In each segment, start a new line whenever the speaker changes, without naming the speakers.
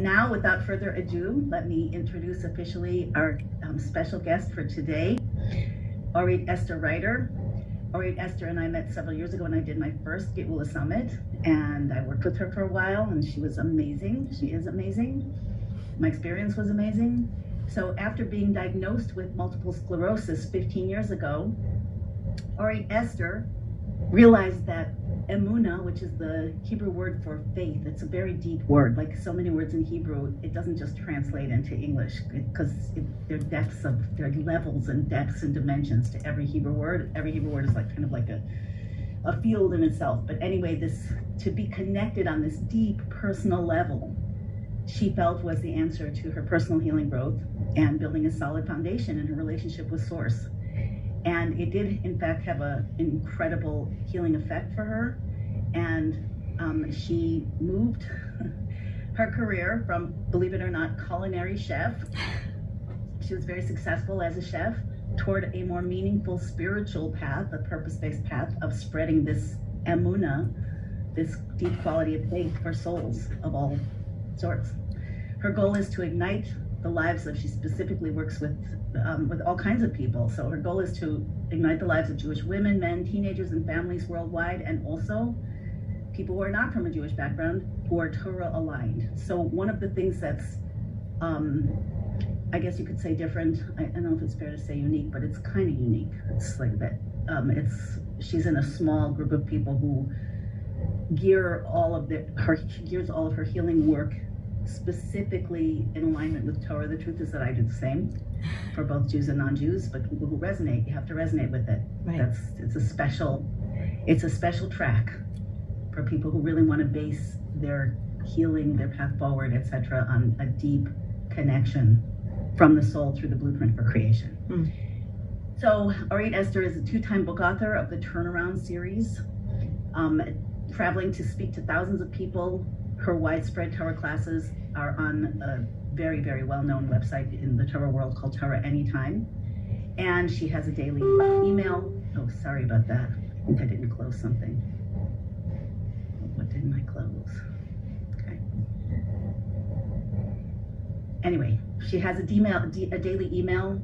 And now, without further ado, let me introduce officially our special guest for today, Orit Esther Riter. Orit Esther and I met several years ago when I did my first Geulah summit, and I worked with her for a while, and she was amazing. She is amazing. My experience was amazing. So after being diagnosed with multiple sclerosis 15 years ago, Orit Esther realized that Emuna, which is the Hebrew word for faith, it's a very deep word. Like so many words in Hebrew, it doesn't just translate into English because there are levels and depths and dimensions to every Hebrew word. Every Hebrew word is like kind of like a field in itself. But anyway, to be connected on this deep personal level, she felt was the answer to her personal healing growth and building a solid foundation in her relationship with Source. And it did, in fact, have an incredible healing effect for her. And she moved her career from, believe it or not, culinary chef. She was very successful as a chef toward a more meaningful spiritual path, a purpose-based path of spreading this Emuna, this deep quality of faith for souls of all sorts. Her goal is to ignite the lives of, she specifically works with all kinds of people. So her goal is to ignite the lives of Jewish women, men, teenagers, and families worldwide, and also people who are not from a Jewish background, who are Torah aligned. So one of the things that's, I guess you could say different, I don't know if it's fair to say unique, but it's kind of unique. It's like that, she's in a small group of people who gears all of her healing work specifically in alignment with Torah. The truth is that I do the same for both Jews and non-Jews, but people who resonate, you have to resonate with it. Right. It's a special track for people who really want to base their healing, their path forward, etc., on a deep connection from the soul through the blueprint for creation. So Orit Esther is a 2-time book author of the Turnaround series, traveling to speak to thousands of people. Her widespread Torah classes are on a very, very well-known website in the Torah world called Torah Anytime. And she has a daily email. Oh, sorry about that. I think I didn't close something. What didn't I close? Okay. Anyway, she has a daily email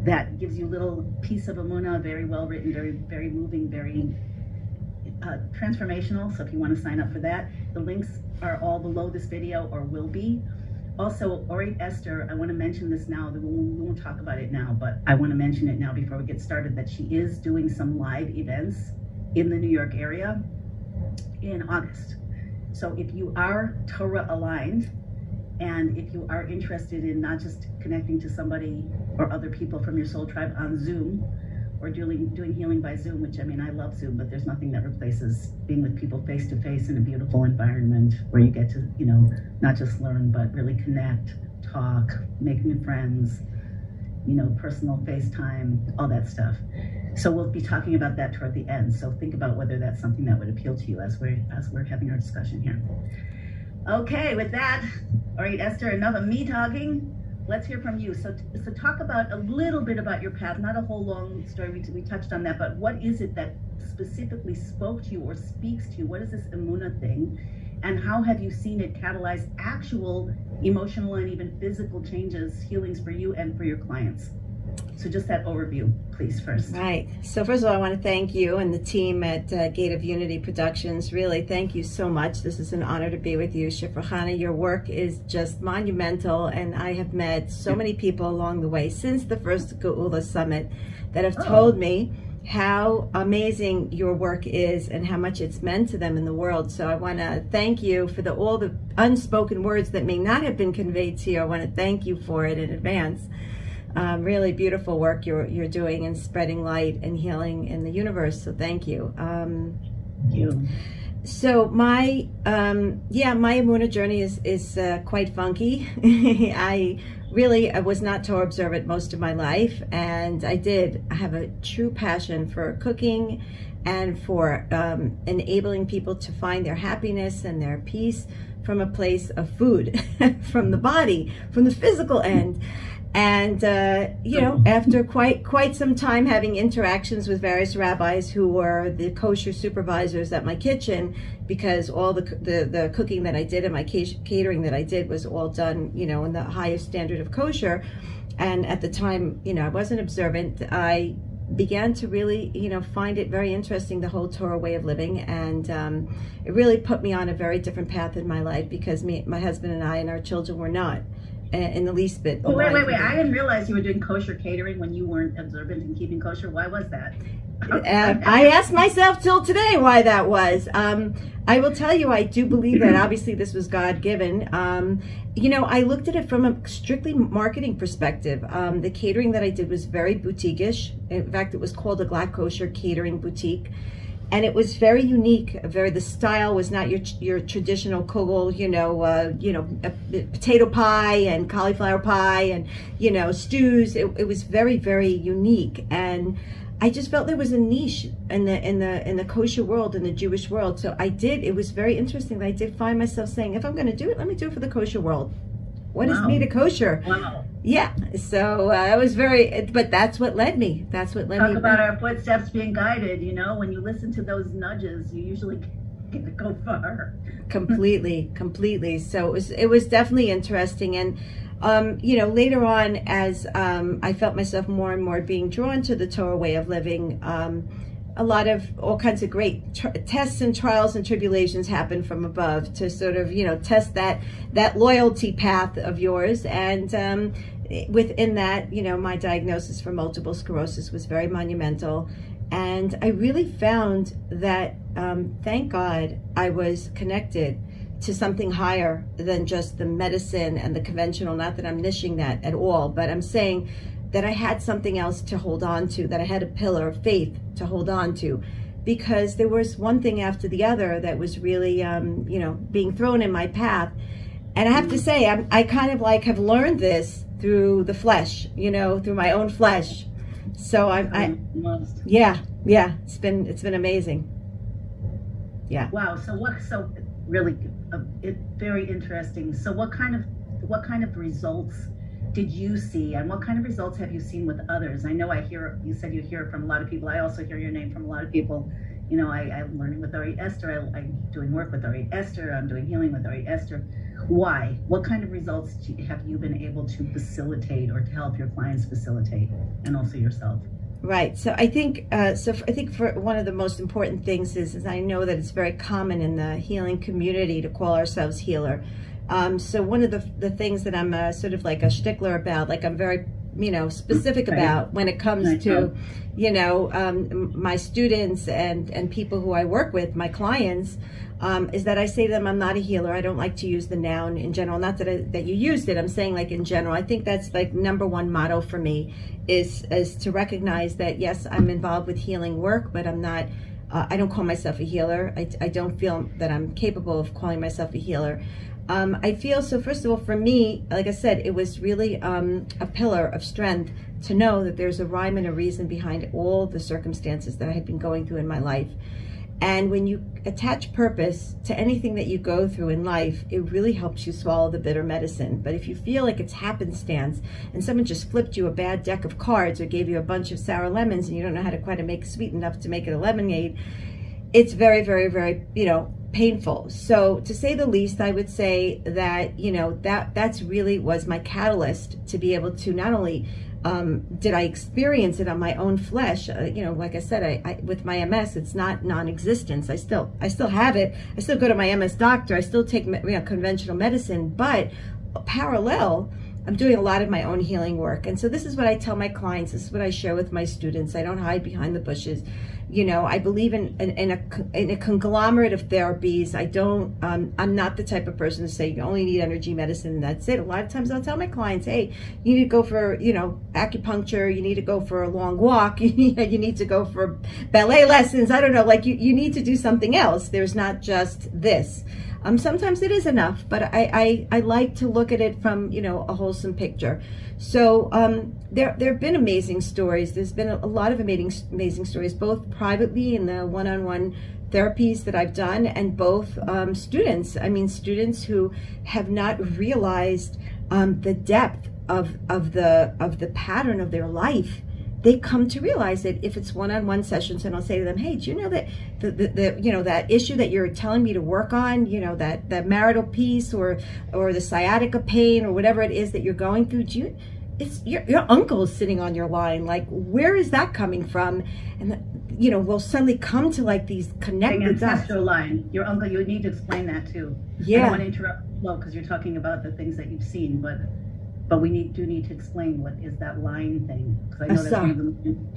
that gives you a little piece of Emuna, very well written, very, very moving, very transformational. So if you want to sign up for that, the links are all below this video, or will be. Also, Orit Esther, I want to mention this now. We won't talk about it now, but I want to mention it now before we get started, that she is doing some live events in the New York area in August. So if you are Torah aligned, and if you are interested in not just connecting to somebody or other people from your soul tribe on Zoom, or doing healing by Zoom, which, I mean, I love Zoom, but there's nothing that replaces being with people face to face in a beautiful environment where you get to, not just learn, but really connect, talk, make new friends, personal FaceTime, all that stuff. So we'll be talking about that toward the end. So think about whether that's something that would appeal to you as we're having our discussion here. Okay, with that, Orit Esther, enough of me talking. Let's hear from you. So talk about a little bit about your path, not a whole long story, we touched on that, but what is it that specifically spoke to you or speaks to you? What is this Emuna thing? And how have you seen it catalyze actual emotional and even physical changes, healings for you and for your clients? So just that overview, please, first.
Right. So first of all, I want to thank you and the team at Gate of Unity Productions. Really, thank you so much. This is an honor to be with you. Shifrachana, your work is just monumental, and I have met so many people along the way since the first Geulah Summit that have told me how amazing your work is and how much it's meant to them in the world. So I want to thank you for all the unspoken words that may not have been conveyed to you. I want to thank you for it in advance. Really beautiful work you're doing and spreading light and healing in the universe. So thank you.
Thank you.
So my Emuna journey is quite funky. I was not Torah observant most of my life, and I have a true passion for cooking and for enabling people to find their happiness and their peace from a place of food, from the body, from the physical end. And, you know, after quite some time having interactions with various rabbis who were the kosher supervisors at my kitchen, because all the cooking that I did and my catering that I did was all done, you know, in the highest standard of kosher. And at the time, you know, I wasn't observant. I began to really, you know, find it very interesting, the whole Torah way of living. And it really put me on a very different path in my life, because my husband and I and our children were not in the least bit.
Oh, wait. I didn't realize you were doing kosher catering when you weren't observant and keeping kosher. Why was that?
I asked myself till today why that was. I will tell you, I do believe that obviously this was God-given. You know, I looked at it from a strictly marketing perspective. The catering that I did was very boutique-ish. In fact, it was called a Glatt Kosher Catering Boutique. And it was very unique. The style was not your traditional kugel, you know, potato pie and cauliflower pie and, you know, stews. It was very, very unique. And I just felt there was a niche in the kosher world, in the Jewish world. So it was very interesting that I did find myself saying, if I'm going to do it, let me do it for the kosher world. What is me to kosher?
Wow.
Yeah. So I was but that's what led me. That's what led me.
Talk about our footsteps being guided. You know, when you listen to those nudges, you usually get to go far.
Completely. So it was definitely interesting. And you know, later on, as I felt myself more and more being drawn to the Torah way of living, all kinds of great tests and trials and tribulations happen from above to sort of, you know, test that loyalty path of yours. And within that, you know, my diagnosis for multiple sclerosis was very monumental. And I really found that, thank God, I was connected to something higher than just the medicine and the conventional. Not that I'm niching that at all, but I'm saying that I had something else to hold on to, that I had a pillar of faith to hold on to, because there was one thing after the other that was really, you know, being thrown in my path. And I have to say, I kind of like have learned this through the flesh, you know, through my own flesh. So yeah, it's been amazing. Yeah.
Wow. So really, it's very interesting. So what kind of results did you see, and what kind of results have you seen with others? I know you said you hear it from a lot of people. I also hear your name from a lot of people. You know, I'm learning with Orit Esther. I'm doing work with Orit Esther. I'm doing healing with Orit Esther. Why? What kind of results have you been able to facilitate, or to help your clients facilitate, and also yourself?
Right. So I think, for one of the most important things is I know that it's very common in the healing community to call ourselves healer. So one of the things that I'm sort of like a stickler about, like I'm very, you know, specific about when it comes to, you know, my students and people who I work with, my clients, is that I say to them, I'm not a healer. I don't like to use the noun in general. Not that you used it. I'm saying like in general. I think that's like number one motto for me is to recognize that, yes, I'm involved with healing work, but I'm not, I don't call myself a healer. I don't feel that I'm capable of calling myself a healer. I feel, so first of all, for me, like I said, it was really a pillar of strength to know that there's a rhyme and a reason behind all the circumstances that I had been going through in my life. And when you attach purpose to anything that you go through in life, it really helps you swallow the bitter medicine. But if you feel like it's happenstance and someone just flipped you a bad deck of cards or gave you a bunch of sour lemons and you don't know how to quite make it sweet enough to make it a lemonade, it's very, very, very, you know, painful. So to say the least, I would say that, you know, that's really was my catalyst to be able to not only did I experience it on my own flesh, you know, like I said, I with my MS, it's not non-existence. I still have it. I still go to my MS doctor. I still take, you know, conventional medicine, but parallel, I'm doing a lot of my own healing work. And so this is what I tell my clients. This is what I share with my students. I don't hide behind the bushes. You know, I believe in a conglomerate of therapies. I'm not the type of person to say you only need energy medicine and that's it. A lot of times I'll tell my clients, hey, you need to go for, you know, acupuncture. You need to go for a long walk. You need to go for ballet lessons. I don't know, like you need to do something else. There's not just this. Sometimes it is enough, but I like to look at it from, you know, a wholesome picture. So there have been amazing stories. There's been a lot of amazing stories, both privately in the one-on-one therapies that I've done, and both students. I mean, students who have not realized the depth of the pattern of their life, they come to realize that if it's one-on-one sessions, and I'll say to them, hey, do you know that the you know, that issue that you're telling me to work on, you know, that marital piece or the sciatica pain or whatever it is that you're going through, it's your uncle is sitting on your line. Like, where is that coming from? And you know, we'll suddenly come to like these connected dots.
Ancestral line. Your uncle, you need to explain that too.
Yeah.
I don't want to interrupt flow because you're talking about the things that you've seen, but we do need to explain what is that line thing, because I know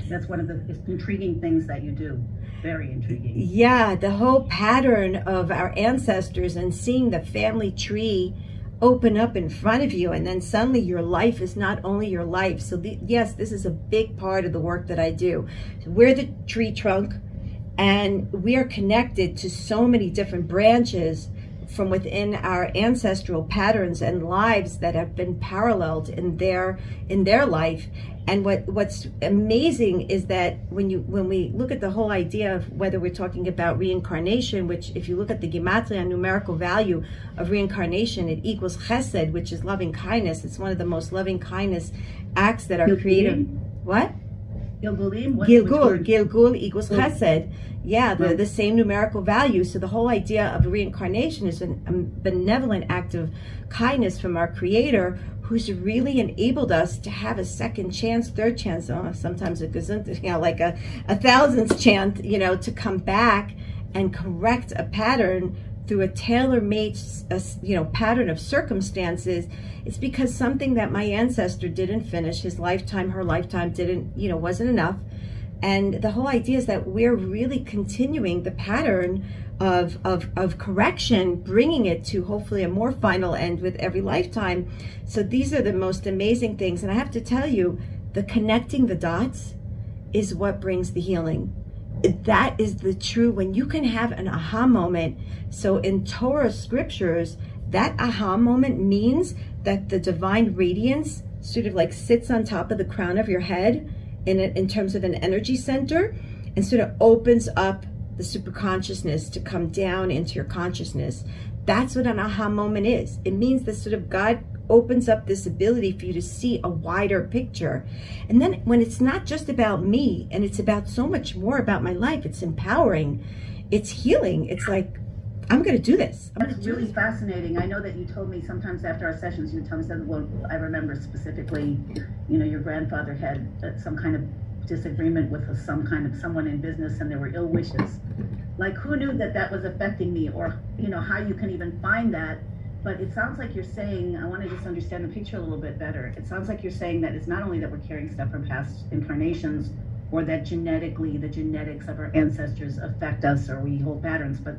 that's one of the intriguing things that you do. Very intriguing.
Yeah, the whole pattern of our ancestors and seeing the family tree open up in front of you, and then suddenly your life is not only your life. So yes, this is a big part of the work that I do. We're the tree trunk, and we are connected to so many different branches from within our ancestral patterns and lives that have been paralleled in their life. And what's amazing is that when we look at the whole idea of whether we're talking about reincarnation, which if you look at the gematria numerical value of reincarnation, it equals chesed, which is loving kindness. It's one of the most loving kindness acts that our Creator. What? Gilgul equals chesed. Yeah, the same numerical value. So the whole idea of reincarnation is a benevolent act of kindness from our Creator, who's really enabled us to have a second chance, third chance, sometimes a gazillion, you know, like a thousandth chance, you know, to come back and correct a pattern through a tailor-made, you know, pattern of circumstances. It's because something that my ancestor didn't finish, his lifetime, her lifetime didn't, you know, wasn't enough. And the whole idea is that we're really continuing the pattern of correction, bringing it to hopefully a more final end with every lifetime. So these are the most amazing things. And I have to tell you, the connecting the dots is what brings the healing. That is the true, when you can have an aha moment. So in Torah scriptures, that aha moment means that the divine radiance sort of like sits on top of the crown of your head in terms of an energy center, and sort of opens up the superconsciousness to come down into your consciousness. That's what an aha moment is. It means that sort of God opens up this ability for you to see a wider picture. And then when it's not just about me, and it's about so much more about my life, it's empowering, it's healing. It's like, I'm going to do this.
That's really fascinating. I know that you told me sometimes after our sessions, you would tell me, well, I remember specifically, you know, your grandfather had some kind of disagreement with someone in business, and there were ill wishes. Like, who knew that was affecting me, or, you know, how you can even find that. But it sounds like you're saying, I want to just understand the picture a little bit better. It sounds like you're saying that it's not only that we're carrying stuff from past incarnations, or that genetically the genetics of our ancestors affect us, or we hold patterns, but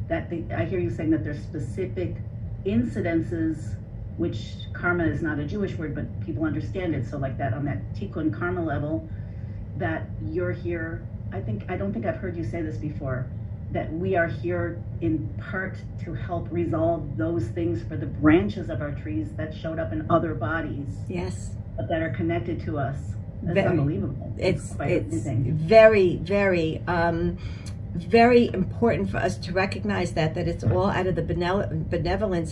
that I hear you saying that there's specific incidences, which karma is not a Jewish word, but people understand it. So like that, on that tikkun karma level, that you're here. I don't think I've heard you say this before, that we are here in part to help resolve those things for the branches of our trees that showed up in other bodies.
Yes. But
that are connected to us. That's unbelievable.
It's very, very, very important for us to recognize that it's all out of the benevolent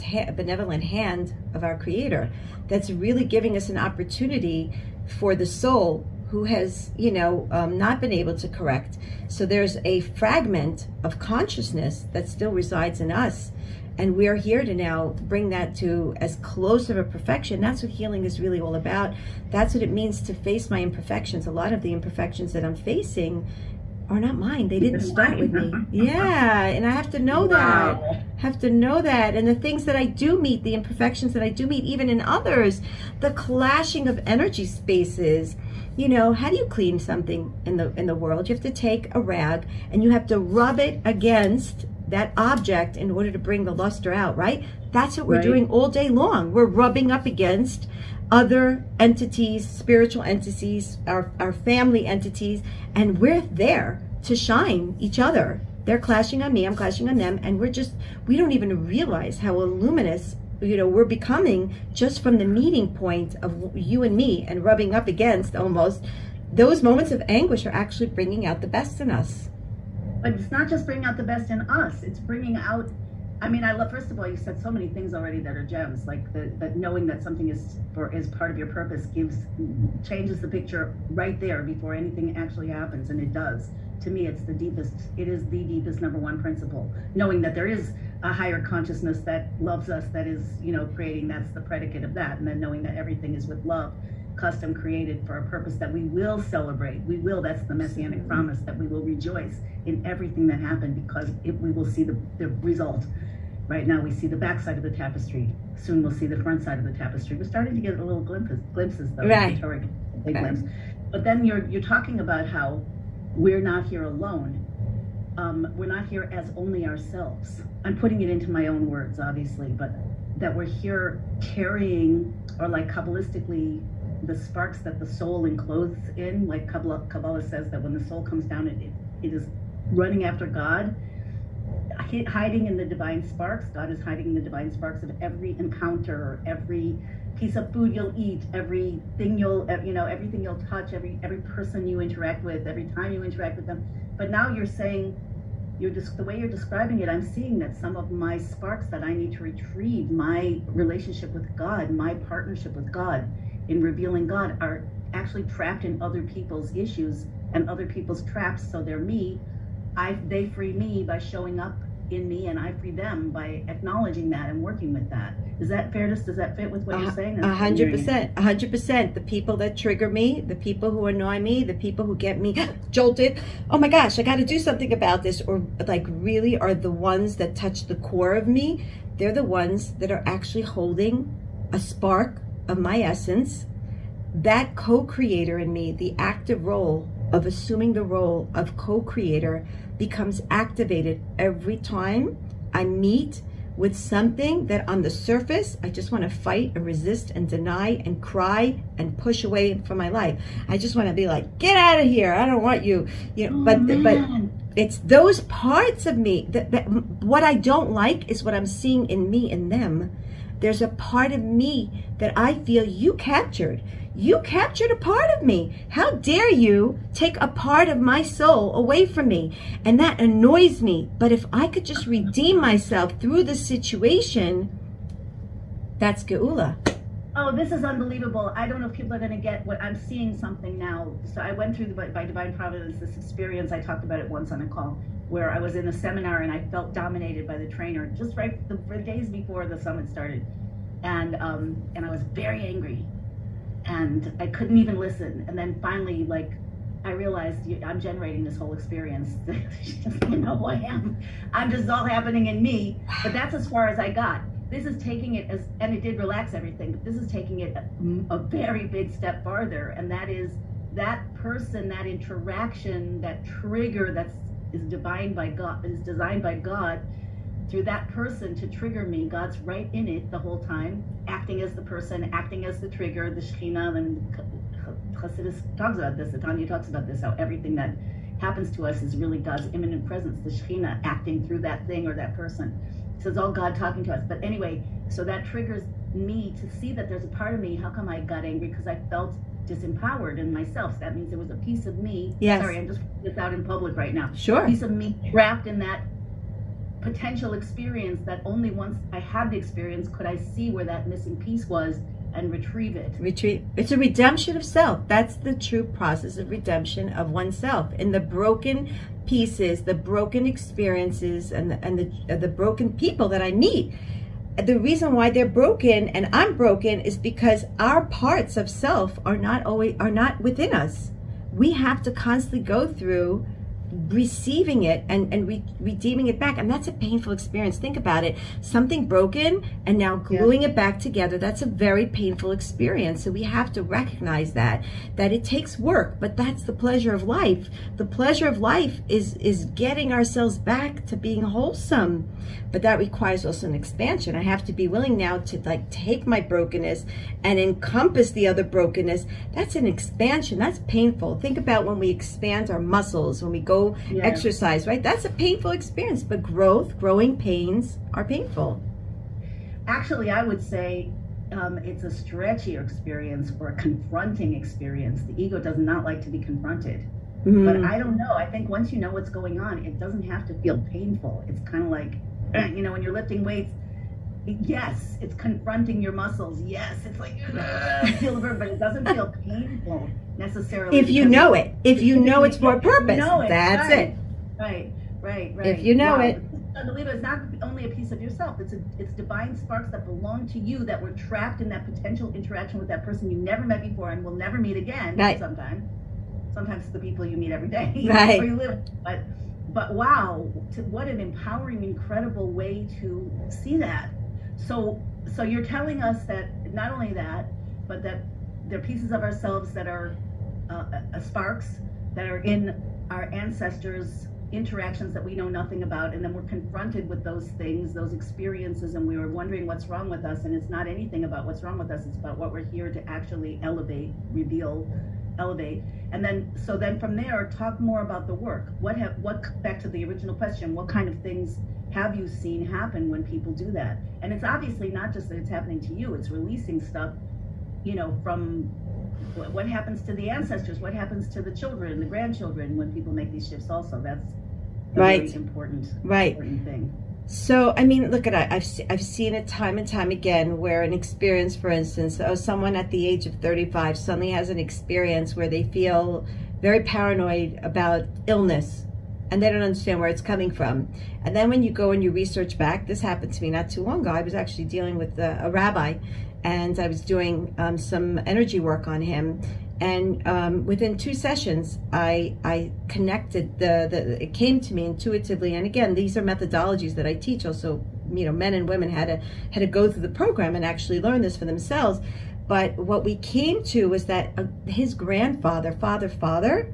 hand of our Creator. That's really giving us an opportunity for the soul who has, you know, not been able to correct. So there's a fragment of consciousness that still resides in us, and we're here to now bring that to as close of a perfection. That's what healing is really all about. That's what it means to face my imperfections. A lot of the imperfections that I'm facing are not mine. They didn't start with me. Yeah, and I have to know that. Have to know that. And the things that I do meet, the imperfections that I do meet, even in others, the clashing of energy spaces. You know, how do you clean something in the world? You have to take a rag and you have to rub it against that object in order to bring the luster out, right? That's what we're doing all day long. We're rubbing up against other entities, spiritual entities, our family entities, and we're there to shine each other. They're clashing on me, I'm clashing on them, and we don't even realize how luminous, you know, we're becoming just from the meeting point of you and me and rubbing up against almost. Those moments of anguish are actually bringing out the best in us.
But it's not just bringing out the best in us, it's bringing out I mean, I love, first of all, you said so many things already that are gems, like that knowing that something is part of your purpose changes the picture right there before anything actually happens, and it does. To me, it is the deepest number one principle. Knowing that there is a higher consciousness that loves us, that is, creating, that's the predicate of that. And then knowing that everything is with love, custom created for a purpose that we will celebrate. That's the messianic promise, that we will rejoice in everything that happened, because we will see the result. Right now we see the back side of the tapestry. Soon we'll see the front side of the tapestry. We're starting to get a little glimpses though.
Right.
Big glimpse. But then you're talking about how we're not here alone. We're not here as only ourselves. I'm putting it into my own words, obviously, but that we're here carrying, or like Kabbalistically, the sparks that the soul encloses in. Like Kabbalah says that when the soul comes down, it is running after God, hiding in the divine sparks. God is hiding in the divine sparks of every encounter, every piece of food you'll eat, everything everything you'll touch, every person you interact with, every time you interact with them. But now you're saying, the way you're describing it, I'm seeing that some of my sparks that I need to retrieve, my relationship with God, my partnership with God in revealing God, are actually trapped in other people's issues and other people's traps. So they're me. They free me by showing up in me, and I free them by acknowledging that and working with that. Is that fair? Does that fit with what you're saying?
100%. 100%. The people that trigger me, the people who annoy me, the people who get me jolted, oh my gosh, I got to do something about this, or like really are the ones that touch the core of me. They're the ones that are actually holding a spark of my essence. That co-creator in me, the active role of assuming the role of co-creator, becomes activated every time I meet with something that on the surface I just want to fight and resist and deny and cry and push away from my life. I just want to be like, get out of here, I don't want you, but it's those parts of me that what I don't like is what I'm seeing in me and them. There's a part of me that I feel you captured. You captured a part of me. How dare you take a part of my soul away from me? And that annoys me. But if I could just redeem myself through the situation, that's Geulah.
Oh, this is unbelievable. I don't know if people are going to get what I'm seeing something now. So I went through by divine providence this experience. I talked about it once on a call, where I was in a seminar and I felt dominated by the trainer just right the days before the summit started. And I was very angry. And I couldn't even listen. And then finally, like, I realized I'm generating this whole experience. You know who I am. I'm just all happening in me. But that's as far as I got. This is taking it and it did relax everything, but this is taking it a very big step farther. And that is that person, that interaction, that trigger is designed by God, through that person to trigger me. God's right in it the whole time, acting as the person, acting as the trigger, the Shekhinah. And Chassidus talks about this, the Tanya talks about this, how everything that happens to us is really God's immanent presence, the Shekhinah acting through that thing or that person. So it's all God talking to us. But anyway, so that triggers me to see that there's a part of me. How come I got angry? Because I felt disempowered in myself. So that means there was a piece of me.
Yes.
Sorry, I'm just putting this out in public right now.
Sure.
A piece of me trapped in that potential experience that only once I had the experience could I see where that missing piece was and retrieve it.
It's a redemption of self. That's the true process of redemption of oneself. In the broken pieces, the broken experiences, and the broken people that I meet. The reason why they're broken and I'm broken is because our parts of self are not within us. We have to constantly go through receiving it and redeeming it back, and that's a painful experience. Think about it. Something broken and now gluing it back together. That's a very painful experience. So we have to recognize that it takes work, but that's the pleasure of life. The pleasure of life is getting ourselves back to being wholesome, but that requires also an expansion. I have to be willing now to like take my brokenness and encompass the other brokenness. That's an expansion. That's painful. Think about when we expand our muscles, when we go exercise, right? That's a painful experience, but growing pains are painful.
Actually, I would say it's a stretchier experience or a confronting experience. The ego does not like to be confronted. But I don't know. I think once you know what's going on, it doesn't have to feel painful. It's kind of like You know, when you're lifting weights, yes, it's confronting your muscles. Yes, it's like, feel the burn, but it doesnn't feel painful necessarily.
If you know it. If you know it's for a purpose. That's
right.
it.
Right.
If you know it.
I believe it's not only a piece of yourself. It's divine sparks that belong to you that were trapped in that potential interaction with that person you never met before and will never meet again.
Right.
Sometimes it's the people you meet every day.
Right.
Where you live. But wow, what an empowering, incredible way to see that. So you're telling us that not only that, but that there are pieces of ourselves that are sparks that are in our ancestors' interactions that we know nothing about, and then we're confronted with those things, those experiences, and we were wondering what's wrong with us, and it's not anything about what's wrong with us, it's about what we're here to actually elevate, and then from there talk more about the work. What back to the original question, what kind of things have you seen happen when people do that? And it's obviously not just that it's happening to you, it's releasing stuff, you know, from what happens to the ancestors, what happens to the children, the grandchildren when people make these shifts also. That's a very important thing.
So, I mean, look at it. I've seen it time and time again where an experience, for instance, someone at the age of 35 suddenly has an experience where they feel very paranoid about illness and they don't understand where it's coming from. And then when you go and you research back, this happened to me not too long ago. I was actually dealing with a rabbi, and I was doing some energy work on him. And within 2 sessions, I connected it came to me intuitively. And again, these are methodologies that I teach. Also, you know, men and women had to go through the program and actually learn this for themselves. But what we came to was that his grandfather, father,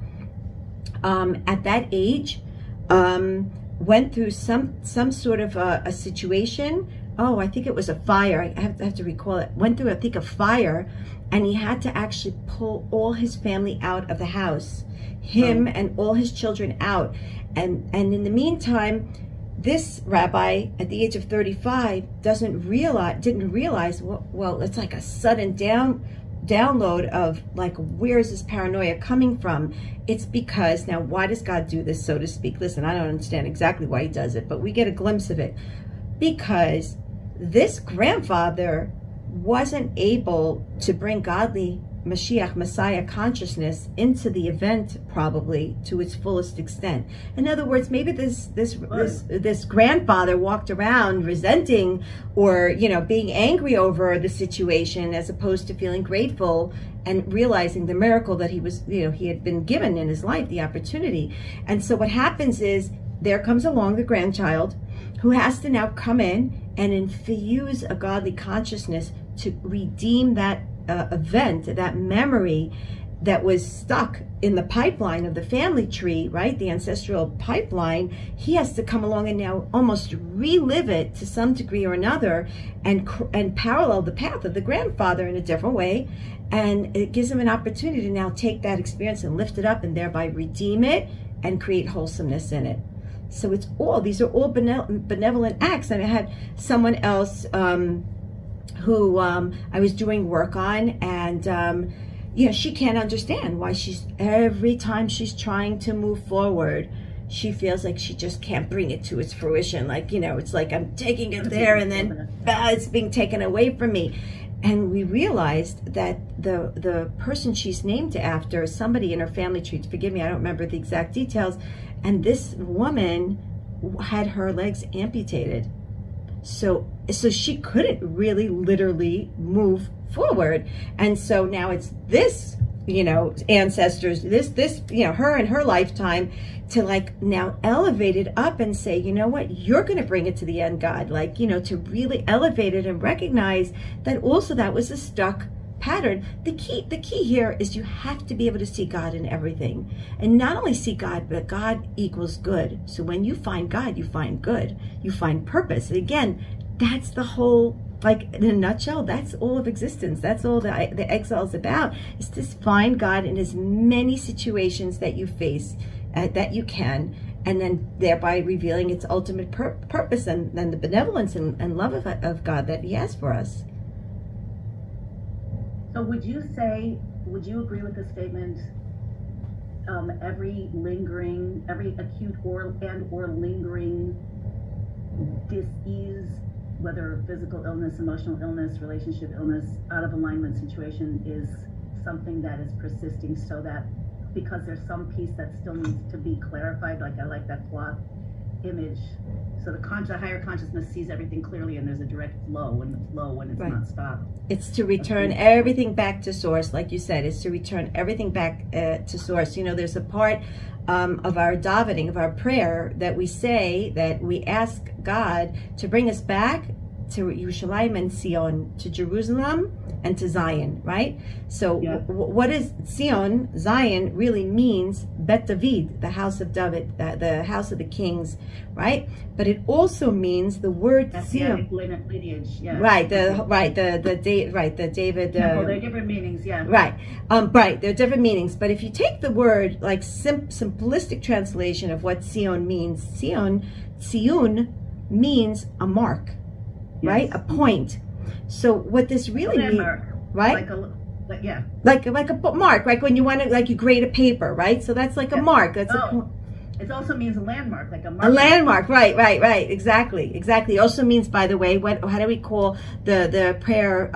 at that age, went through some sort of a situation. Oh, I think it was a fire. I have to recall it. Went through, I think, a fire, and he had to actually pull all his family out of the house, him and all his children out. And in the meantime, this rabbi at the age of 35 didn't realize, well, it's like a sudden download of like, where's this paranoia coming from? It's because, now why does God do this, so to speak? Listen, I don't understand exactly why he does it, but we get a glimpse of it. Because this grandfather wasn't able to bring godly Mashiach, Messiah consciousness into the event, probably to its fullest extent. In other words, maybe this grandfather walked around resenting or, you know, being angry over the situation, as opposed to feeling grateful and realizing the miracle that he was, you know, he had been given in his life, the opportunity. And so what happens is, there comes along the grandchild who has to now come in and infuse a godly consciousness to redeem that event, that memory that was stuck in the pipeline of the family tree, right? The ancestral pipeline. He has to come along and now almost relive it to some degree or another, and parallel the path of the grandfather in a different way. And it gives him an opportunity to now take that experience and lift it up and thereby redeem it and create wholesomeness in it. So these are all benevolent acts. And I had someone else who I was doing work on, and you know, she can't understand why every time she's trying to move forward, she feels like she just can't bring it to its fruition. Like, you know, it's like I'm taking it there and then it's being taken away from me. And we realized that the person she's named after is somebody in her family tree. Forgive me, I don't remember the exact details. And this woman had her legs amputated. So she couldn't really literally move forward. And so now it's this, you know, ancestors, this, you know, her in her lifetime to like now elevate it up and say, you know what, you're going to bring it to the end, God. Like, you know, to really elevate it and recognize that also that was a stuck pattern. The key here is you have to be able to see God in everything, and not only see God, but God equals good. So when you find God, you find good, you find purpose. And again, that's the whole, like in a nutshell, that's all of existence. That's all the exile is about, is to find God in as many situations that you face, that you can, and then thereby revealing its ultimate purpose and the benevolence and love of God that he has for us.
So would you agree with the statement, every acute or lingering dis-ease, whether physical illness, emotional illness, relationship illness, out of alignment situation is something that is persisting, so that because there's some piece that still needs to be clarified, like I like that cloth image. So the higher consciousness sees everything clearly, and there's a direct flow when it's not stopped.
It's to return everything back to source, like you said. It's to return everything back to source. You know, there's a part of our davening, of our prayer, that we say, that we ask God to bring us back to Yerushalayim and Sion, to Jerusalem and to Zion, right? So what is Sion? Zion really means Bet David, the house of David, the house of the kings, right? But it also means the word Sion,
lineage,
right? The David.
Well, they're different meanings,
Right, right. There are different meanings. But if you take the word, like simplistic translation of what Sion means, Sion means a mark. Right, a point. So what this really means, right? Like a mark, right? When you want to, like, you grade a paper, right? So that's like a mark. That's
it also means a landmark, like a mark.
A landmark, right, exactly. It also means, by the way, how do we call the prayer?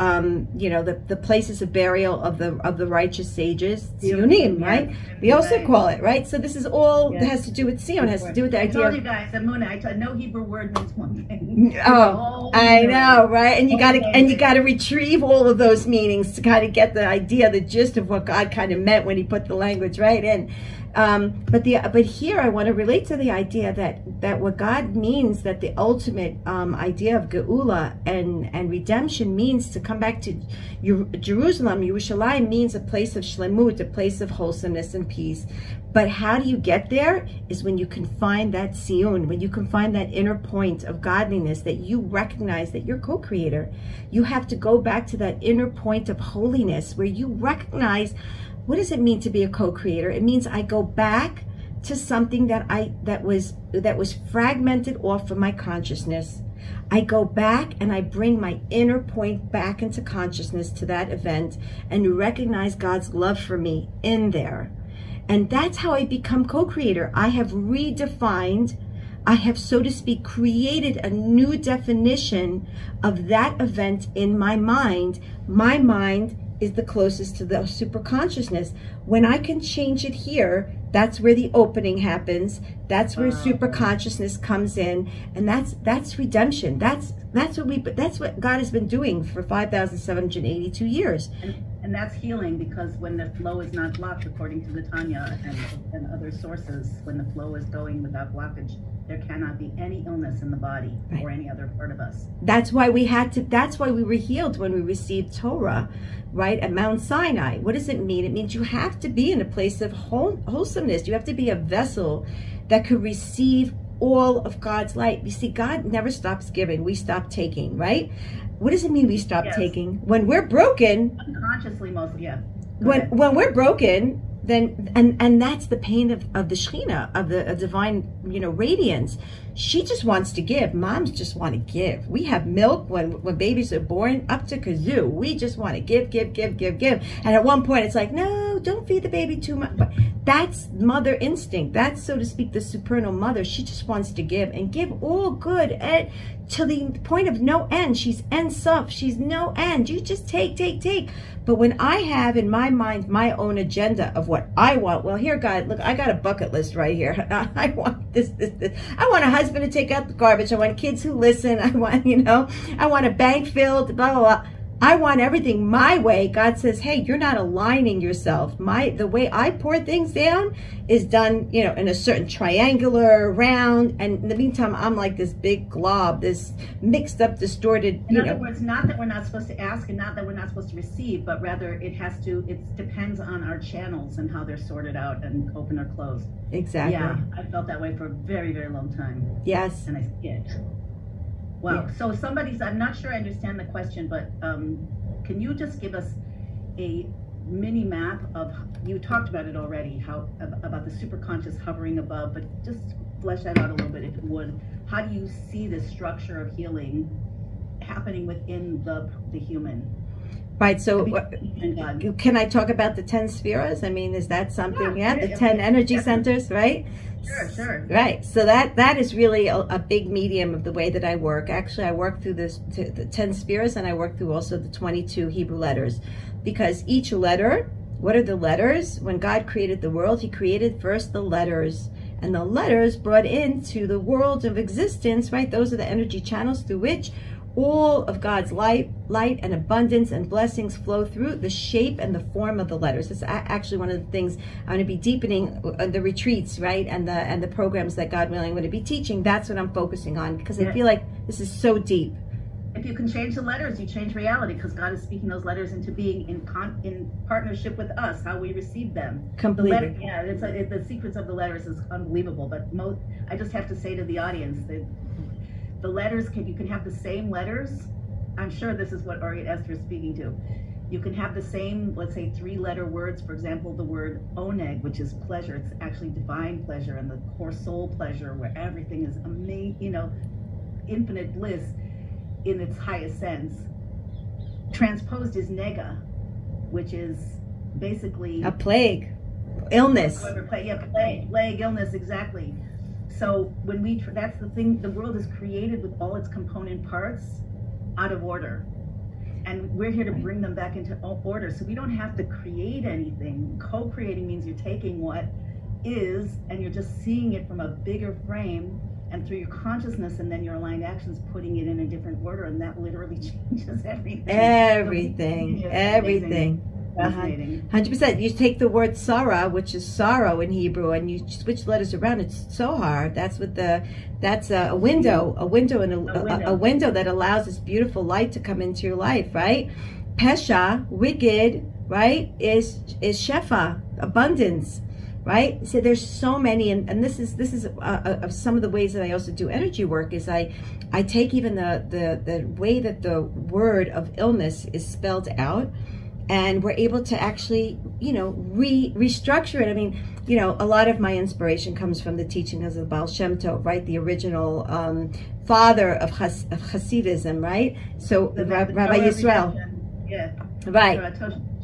You know, the places of burial of the righteous sages, Zionim, right? We also call it, right? So this is all that has to do with Zion. Has to do with the idea.
I told you guys, Emuna, no Hebrew word means one thing.
Oh, I know, right? And you gotta retrieve all of those meanings to kind of get the idea, the gist of what God kind of meant when He put the language right in. But here I want to relate to the idea that what God means, that the ultimate idea of Geulah and redemption means to come back to Jerusalem. Yerushalayim means a place of shlemut, a place of wholesomeness and peace. But how do you get there? Is when you can find that siyun, when you can find that inner point of godliness, that you recognize that you're co-creator. You have to go back to that inner point of holiness where you recognize, what does it mean to be a co-creator? It means I go back to something that was fragmented off of my consciousness. I go back and I bring my inner point back into consciousness to that event and recognize God's love for me in there. And that's how I become co-creator. I have redefined, I have, so to speak, created a new definition of that event in my mind. My mind is the closest to the super consciousness. When I can change it here, that's where the opening happens. That's where super consciousness comes in, and that's redemption. That's what God has been doing for 5,782 years.
And that's healing, because when the flow is not blocked, according to the Tanya and other sources, when the flow is going without blockage, there cannot be any illness in the body or any other part of us.
That's why we were healed when we received Torah, right, at Mount Sinai. What does it mean? It means you have to be in a place of wholesomeness. You have to be a vessel that could receive all of God's light. You see, God never stops giving. We stop taking, right? What does it mean we stop taking? When we're broken,
unconsciously mostly,
when we're broken, then and that's the pain of the Shekhinah, of the divine, radiance. She just wants to give. Moms just want to give. We have milk when babies are born up to kazoo. We just want to give. And at one point it's like, no, don't feed the baby too much. But that's mother instinct. That's, so to speak, the supernal mother. She just wants to give and give all good, and to the point of no end. She's en sof. She's no end. You just take. But when I have in my mind my own agenda of what I want, well, here, God, look, I got a bucket list right here. I want this. I want a husband to take out the garbage. I want kids who listen. I want, I want a bank filled, blah, blah, blah. I want everything my way. God says, hey, you're not aligning yourself. The way I pour things down is done, in a certain triangular, round. And in the meantime, I'm like this big glob, this mixed up, distorted,
In other words, not that we're not supposed to ask and not that we're not supposed to receive, but rather it depends on our channels and how they're sorted out and open or closed.
Exactly.
Yeah, I felt that way for a very, very long time.
Yes.
And I see it. Wow. So I'm not sure I understand the question, but can you just give us a mini map of, you talked about it already, about the superconscious hovering above, but just flesh that out a little bit if you would. How do you see the structure of healing happening within the human?
Right, so
God.
can I talk about the 10 spheres? I mean, is that something?
Yeah,
The 10 energy centers, right?
Sure.
Right, so that is really a big medium of the way that I work. Actually, I work through the 10 spheres, and I work through also the 22 Hebrew letters, because each letter, what are the letters? When God created the world, he created first the letters, and the letters brought into the world of existence, right? Those are the energy channels through which all of God's light and abundance and blessings flow through the shape and the form of the letters. It's actually one of the things I'm going to be deepening the retreats, right? And the programs that God willing I'm going to be teaching. That's what I'm focusing on, because I feel like this is so deep.
If you can change the letters, you change reality, because God is speaking those letters into being in partnership with us, how we receive them.
Completely.
The secrets of the letters is unbelievable. But I just have to say to the audience that the letters, you can have the same letters. I'm sure this is what Orit Esther is speaking to. You can have the same, let's say, 3-letter words. For example, the word oneg, which is pleasure. It's actually divine pleasure and the core soul pleasure, where everything is amazing, infinite bliss in its highest sense. Transposed is nega, which is basically
a plague, illness.
Plague, illness, exactly. So when that's the thing, the world is created with all its component parts out of order. And we're here to bring them back into order. So we don't have to create anything. Co-creating means you're taking what is and you're just seeing it from a bigger frame, and through your consciousness and then your aligned actions, putting it in a different order, and that literally changes everything.
Everything. 100%. You take the word Sarah, which is sorrow in Hebrew, and you switch letters around. It's Sohar. That's a window that allows this beautiful light to come into your life, right? Pesha, wicked, right, is Shefa, abundance, right? So there's so many, and this is some of the ways that I also do energy work. Is I take even the way that the word of illness is spelled out, and we're able to actually, restructure it. I mean, a lot of my inspiration comes from the teaching of the Baal Shem Tov, right? The original father of Hasidism, right? So Rabbi Yisrael.
Yeah.
Right.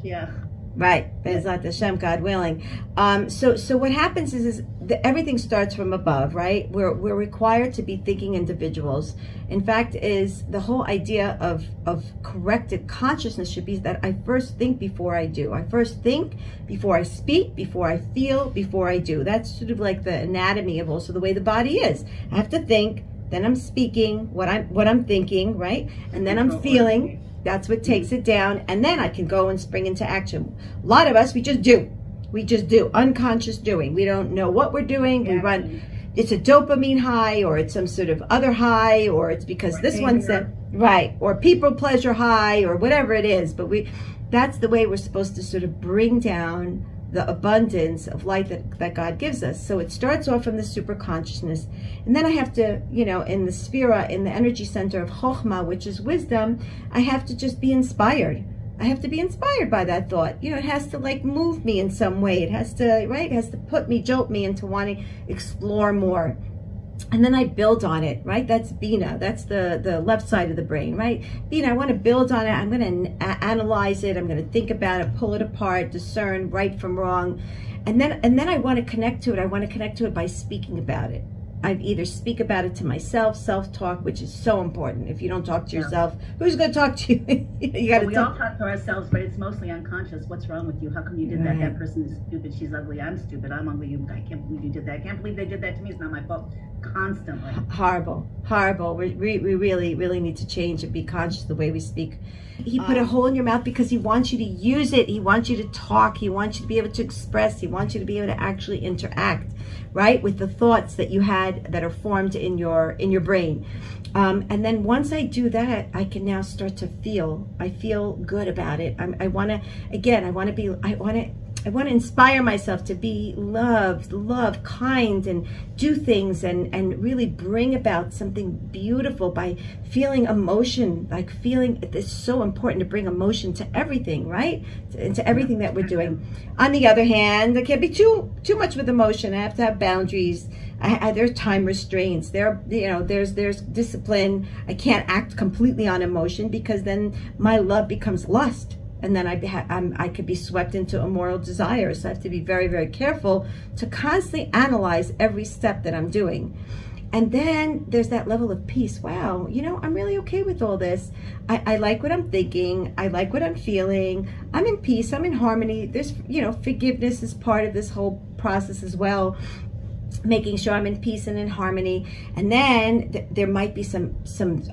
Yeah.
Right, Bezat Hashem, God willing. So what happens is everything starts from above, right? We're required to be thinking individuals. In fact, is the whole idea of corrected consciousness should be that I first think before I do. I first think before I speak, before I feel, before I do. That's sort of like the anatomy of also the way the body is. I have to think, then I'm speaking what I'm thinking, right? And then I'm feeling. That's what takes it down, and then I can go and spring into action. A lot of us, we just do, unconscious doing. We don't know what we're doing. We run, it's a dopamine high, or it's some sort of other high, or it's because this one said, right, or people pleasure high, or whatever it is. But that's the way we're supposed to sort of bring down the abundance of light that God gives us. So it starts off from the super consciousness. And then I have to, in the sphera, in the energy center of Chokhmah, which is wisdom, I have to just be inspired. I have to be inspired by that thought. It has to move me in some way. It has to, right? It has to jolt me into wanting to explore more. And then I build on it, right? That's Bina. That's the left side of the brain, right? Bina, I want to build on it. I'm going to analyze it. I'm going to think about it, pull it apart, discern right from wrong. And then I want to connect to it. I want to connect to it by speaking about it. I either speak about it to myself, self-talk, which is so important. If you don't talk to yourself, who's going to talk to you?
We all talk to ourselves, but it's mostly unconscious. What's wrong with you? How come you did that? That person is stupid. She's ugly. I'm stupid. I'm ugly. I can't believe you did that. I can't believe they did that to me. It's not my fault. Constantly. Horrible.
We really need to change and be conscious of the way we speak. He put a hole in your mouth because he wants you to use it. He wants you to talk. He wants you to be able to express. He wants you to be able to actually interact, right, with the thoughts that you had that are formed in your brain. And then once I do that, I can now start to feel. I feel good about it. I want to inspire myself to be love, kind, and do things and really bring about something beautiful by feeling emotion, it's so important to bring emotion to everything, right? Into everything that we're doing. On the other hand, there can't be too much with emotion. I have to have boundaries. There's time restraints. There's discipline. I can't act completely on emotion because then my love becomes lust. and then I could be swept into immoral desires. So I have to be very, very careful to constantly analyze every step that I'm doing. And then there's that level of peace. Wow, you know, I'm really okay with all this. I like what I'm thinking. I like what I'm feeling. I'm in peace. I'm in harmony. There's, you know, forgiveness is part of this whole process as well. Making sure I'm in peace and in harmony. And then there might be some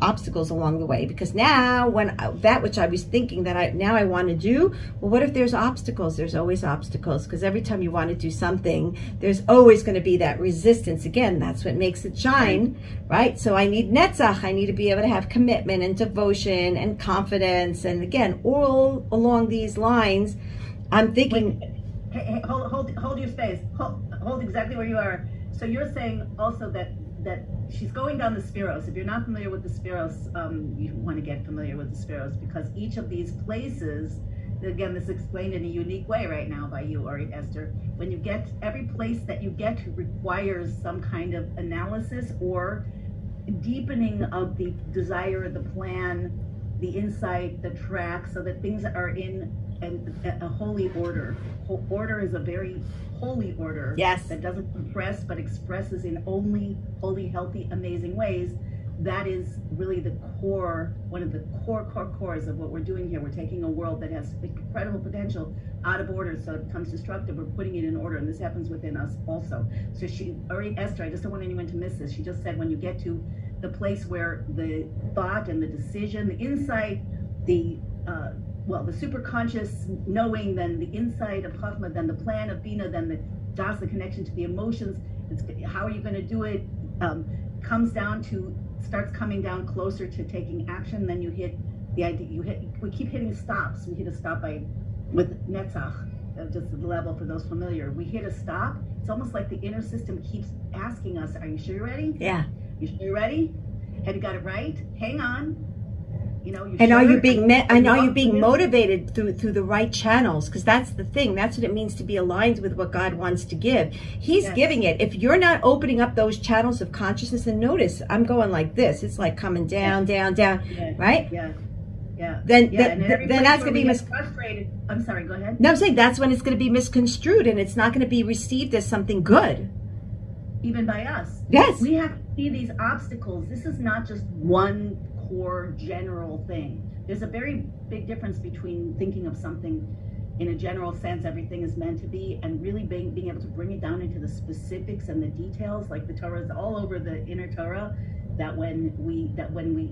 obstacles along the way, because now when that which I was thinking that I want to do, well, what if there's obstacles? There's always obstacles, because every time you want to do something, there's always going to be that resistance. Again, that's what makes it shine, right? So I need netzach. I need to be able to have commitment and devotion and confidence. And again, all along these lines, I'm thinking.
Hey, hold your space. Hold exactly where you are. So you're saying also that she's going down the spheros. If you're not familiar with the spheros, you want to get familiar with the spheros, because each of these places, again, this is explained in a unique way right now by you, Orit Esther. When you get, every place that you get requires some kind of analysis or deepening of the desire, the plan, the insight, the track, so that things are in a holy order. Order is a very holy order.
Yes.
That doesn't compress but expresses in only holy, healthy, amazing ways. That is really the core, one of the cores of what we're doing here. We're taking a world that has incredible potential out of order, so it becomes destructive. We're putting it in order, and this happens within us also. So Orit Esther, I just don't want anyone to miss this. She just said when you get to the place where the thought and the decision, the insight, the superconscious knowing, then the insight of Chachma, then the plan of Bina, then the Das, the connection to the emotions. How are you going to do it? Starts coming down closer to taking action. Then you hit the idea. We keep hitting stops. We hit a stop with Netzach, just the level for those familiar. We hit a stop. It's almost like the inner system keeps asking us, "Are you sure you're ready?
Yeah.
You sure you're ready? Have you got it right? Hang on." You know,
and are you being motivated through the right channels? Because that's the thing. That's what it means to be aligned with what God wants to give. He's giving it. If you're not opening up those channels of consciousness, and notice, I'm going like this. It's like coming down, down, down, right?
Yeah. Yeah.
Then that's going to be
frustrated. I'm sorry. Go ahead.
No, I'm saying that's when it's going to be misconstrued, and it's not going to be received as something good.
Even by us.
Yes.
We have to see these obstacles. This is not just one core general thing. There's a very big difference between thinking of something in a general sense, everything is meant to be, and really being able to bring it down into the specifics and the details. Like the Torah is all over the inner Torah, that when we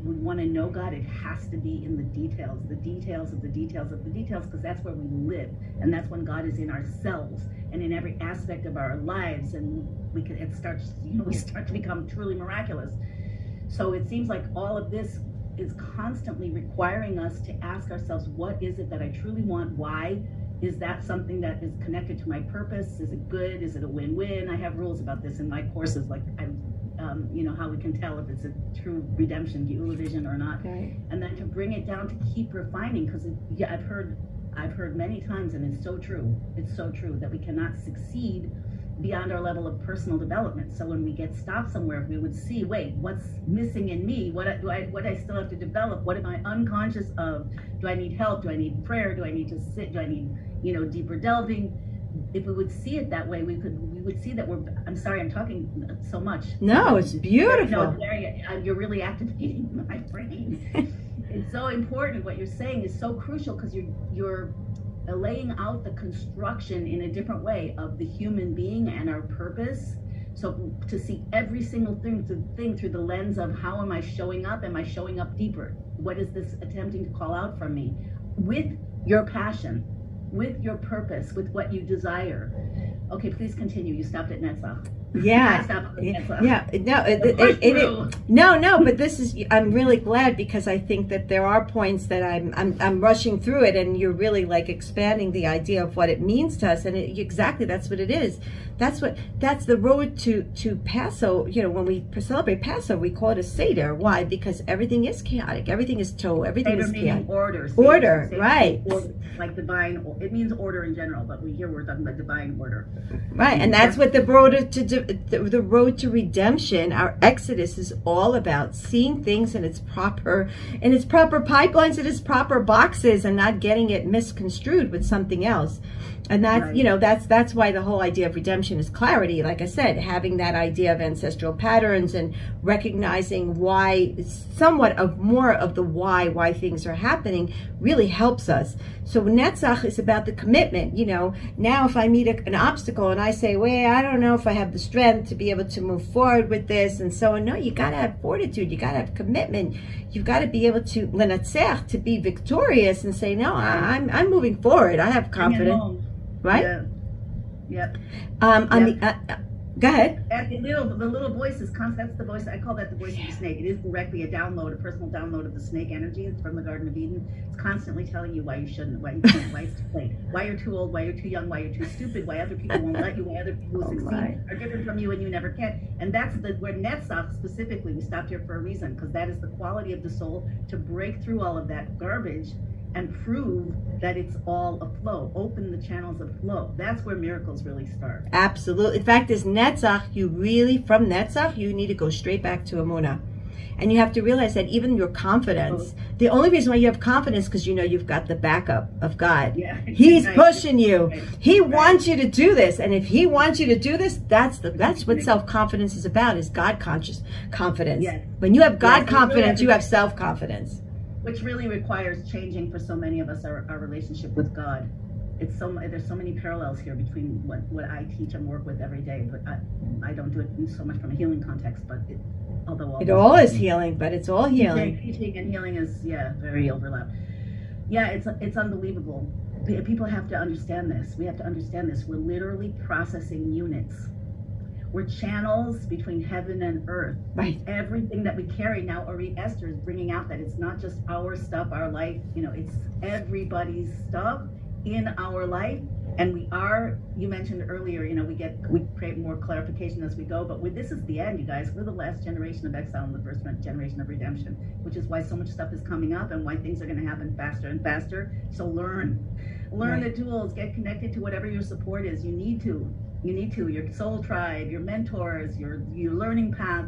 want to know God, it has to be in the details of the details of the details of the details, because that's where we live, and that's when God is in ourselves and in every aspect of our lives, and we start to become truly miraculous. So it seems like all of this is constantly requiring us to ask ourselves, what is it that I truly want? Why? Is that something that is connected to my purpose? Is it good? Is it a win-win? I have rules about this in my courses, like how we can tell if it's a true redemption, Geulah vision or not.
Okay.
And then to bring it down, to keep refining, because I've heard many times, and it's so true. It's so true that we cannot succeed beyond our level of personal development. So when we get stopped somewhere, if we would see, wait, what's missing in me? What I still have to develop? What am I unconscious of? Do I need help? Do I need prayer? Do I need to sit? Do I need, deeper delving? If we would see it that way, we would see that I'm sorry, I'm talking so much.
No, it's beautiful.
No, you're really activating my brain. It's so important. What you're saying is so crucial, because you're laying out the construction in a different way of the human being and our purpose. So to see every single thing through the lens of, how am I showing up? Am I showing up deeper? What is this attempting to call out from me? With your passion, with your purpose, with what you desire. Okay, please continue. You stopped at Netzach.
Yeah. No, but this is, I'm really glad, because I think that there are points that I'm rushing through it, and you're really like expanding the idea of what it means to us, and exactly that's what it is. That's the road to Passover. When we celebrate Passover, we call it a Seder. Why? Because everything is chaotic. Everything is everything is chaotic.
Order.
Order, right.
Order, like divine, it means order in general, but we're talking about divine order.
Right, and that's what the road to the road to redemption, our exodus, is all about seeing things in its proper pipelines, in its proper boxes, and not getting it misconstrued with something else. And that's,
Right.
you know, that's why the whole idea of redemption is clarity. Like I said, having that idea of ancestral patterns and recognizing why, somewhat of more of the why things are happening, really helps us. So Netzach is about the commitment. You know, now if I meet an obstacle and I say, well, I don't know if I have the strength to be able to move forward with this and so on. No, you got to have fortitude. You got to have commitment. You've got to be able to lenatzech, to be victorious and say, no, I'm moving forward. I have confidence. Right?
Yeah. Yep.
Go ahead.
And the little voice is constant. That's the voice. I call that the voice of the snake. It is directly a download, a personal download of the snake energy from the Garden of Eden. It's constantly telling you why you shouldn't, why you can't, why it's too late, why you're too old, why you're too young, why you're too stupid, why other people won't let you, why other people who succeed are different from you and you never can. And that's where Netzach specifically, we stopped here for a reason, because that is the quality of the soul to break through all of that garbage and prove that it's all a flow. Open the channels of flow. That's where miracles really start.
Absolutely. In fact, this Netzach, from Netzach, you need to go straight back to Emuna. And you have to realize that even your confidence, the only reason why you have confidence is because you know you've got the backup of God.
Yeah.
He's pushing you.
Right.
He wants you to do this. And if he wants you to do this, that's what self-confidence is about, is God-conscious confidence.
Yes.
When you have God
Yes,
confidence, you have self-confidence.
Which really requires changing for so many of us our relationship with God. There's so many parallels here between what I teach and work with every day, but I don't do it so much from a healing context, but it all
is healing, but it's all healing.
Teaching and healing is very overlapped. Yeah, it's unbelievable. People have to understand this. We have to understand this. We're literally processing units. We're channels between heaven and earth.
Right.
Everything that we carry now, Orit Esther is bringing out that it's not just our stuff, our life. You know, it's everybody's stuff in our life. And we are. You mentioned earlier. You know, we create more clarification as we go. But this is the end, you guys. We're the last generation of exile and the first generation of redemption, which is why so much stuff is coming up and why things are going to happen faster and faster. So learn
Right.
the tools. Get connected to whatever your support is. You need to, your soul tribe, your mentors, your learning path,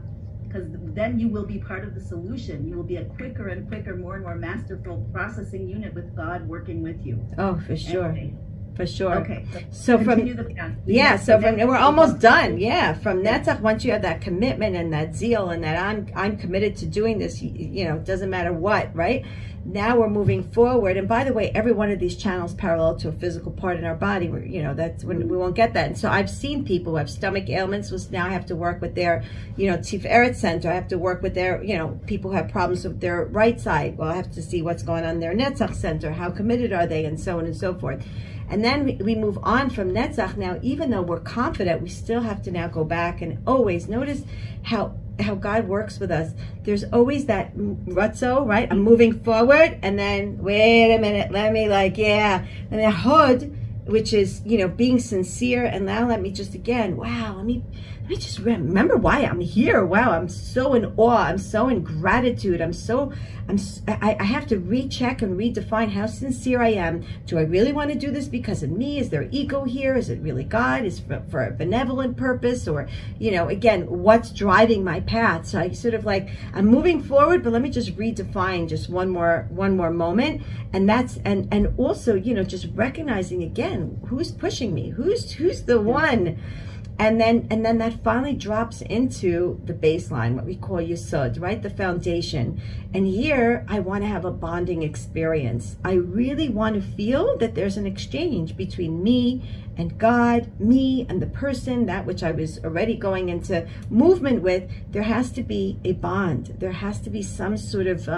because then you will be part of the solution. You will be a quicker and quicker, more and more masterful processing unit with God working with you.
Oh, for sure.
Anyway.
For sure.
Okay.
So we're almost done. Yeah. From Netzach, once you have that commitment and that zeal and that I'm committed to doing this, you know, it doesn't matter what, right? Now we're moving forward. And by the way, every one of these channels parallel to a physical part in our body. You know, that's when we won't get that. And so I've seen people who have stomach ailments, which now I have to work with their, you know, Tiferet center. I have to work with their, you know, people who have problems with their right side. Well, I have to see what's going on in their Netzach center. How committed are they? And so on and so forth. And then we move on from Netzach. Now, even though we're confident, we still have to now go back and always notice how God works with us. There's always that ratzo, right? I'm moving forward, and then, wait a minute, and the hod, which is, you know, being sincere, and now let me just again, wow, let me just remember why I'm here. Wow, I'm so in awe. I'm so in gratitude. I have to recheck and redefine how sincere I am. Do I really want to do this because of me? Is there ego here? Is it really God? Is it for a benevolent purpose? Or, you know, again, what's driving my path? So I sort of like, I'm moving forward, but let me just redefine just one more moment. And that's, and also, you know, just recognizing again, who's pushing me? Who's the one? And then that finally drops into the baseline, what we call yesod, right? The foundation. And here, I want to have a bonding experience. I really want to feel that there's an exchange between me and God, me and the person, that which I was already going into movement with. There has to be a bond. There has to be some sort of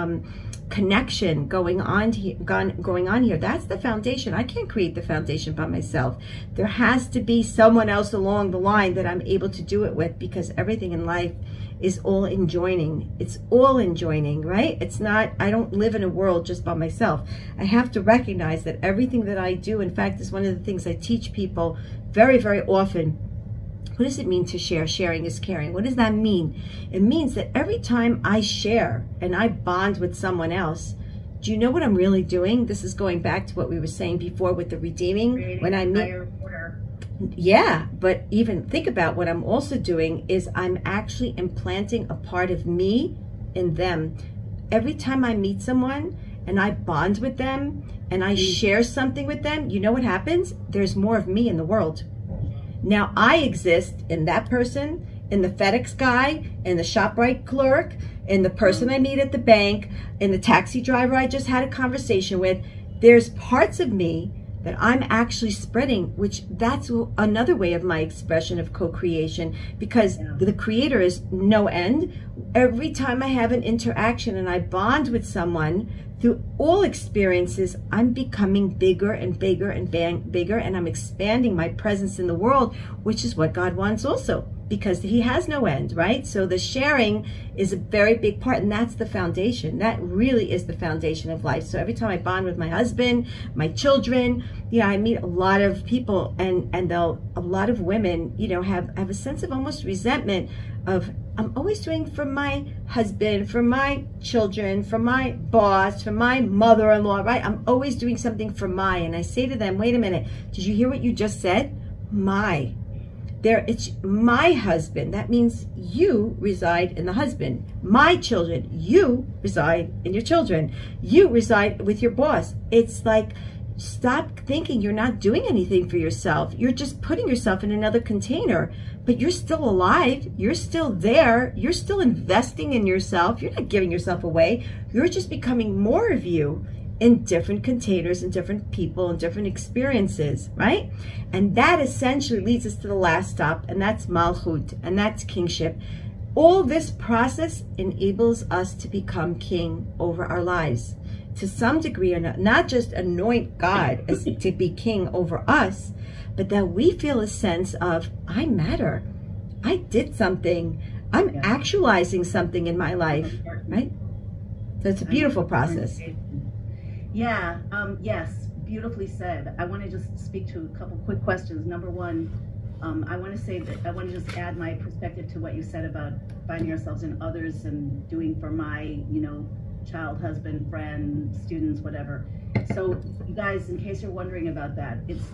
connection going on here. That's the foundation. I can't create the foundation by myself. There has to be someone else along the line that I'm able to do it with, because everything in life is all enjoining. It's all enjoining, right? It's not, I don't live in a world just by myself. I have to recognize that everything that I do, in fact, is one of the things I teach people very, very often. What does it mean to share? Sharing is caring. What does that mean? It means that every time I share and I bond with someone else, do you know what I'm really doing? This is going back to what we were saying before with the redeeming.
Creating
when I meet, Yeah, but even think about what I'm also doing is I'm actually implanting a part of me in them. Every time I meet someone and I bond with them and I share something with them, you know what happens? There's more of me in the world. Now I exist in that person, in the FedEx guy, in the ShopRite clerk, in the person I meet at the bank, in the taxi driver I just had a conversation with. There's parts of me that I'm actually spreading, which that's another way of my expression of co-creation, because the creator is no end. Every time I have an interaction and I bond with someone through all experiences, I'm becoming bigger and bigger and bigger, and I'm expanding my presence in the world, which is what God wants also, because he has no end, right? So the sharing is a very big part, and that's the foundation. That really is the foundation of life. So every time I bond with my husband, my children, you know, I meet a lot of people, and a lot of women, you know, have a sense of almost resentment of, I'm always doing for my husband, for my children, for my boss, for my mother-in-law, right? I'm always doing something for my, and I say to them, wait a minute, did you hear what you just said? My. It's my husband. That means you reside in the husband. My children, you reside in your children. You reside with your boss. It's like, stop thinking you're not doing anything for yourself. You're just putting yourself in another container, but you're still alive. You're still there. You're still investing in yourself. You're not giving yourself away. You're just becoming more of you in different containers and different people and different experiences, right? And that essentially leads us to the last stop, and that's Malchut, and that's kingship. All this process enables us to become king over our lives. To some degree, or not just anoint God as to be king over us, but that we feel a sense of, I matter. I did something. I'm actualizing something in my life, right? So it's a beautiful process.
Yeah, yes, beautifully said. I want to just speak to a couple quick questions. Number one, I want to say that I want to just add my perspective to what you said about finding ourselves in others and doing for my, you know, child, husband, friend, students, whatever. So you guys, in case you're wondering about that, it's,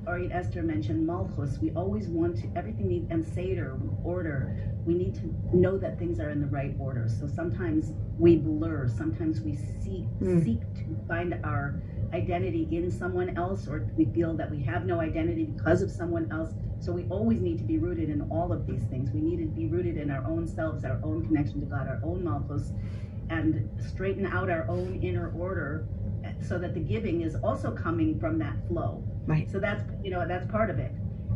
Orit Esther mentioned Malchus. We always want to, everything needs, and Seder, order. We need to know that things are in the right order. So sometimes we blur, sometimes we seek to find our identity in someone else, or we feel that we have no identity because of someone else. So we always need to be rooted in all of these things. We need to be rooted in our own selves, our own connection to God, our own Malchus, and straighten out our own inner order so that the giving is also coming from that flow.
Right.
So that's, you know, that's part of it.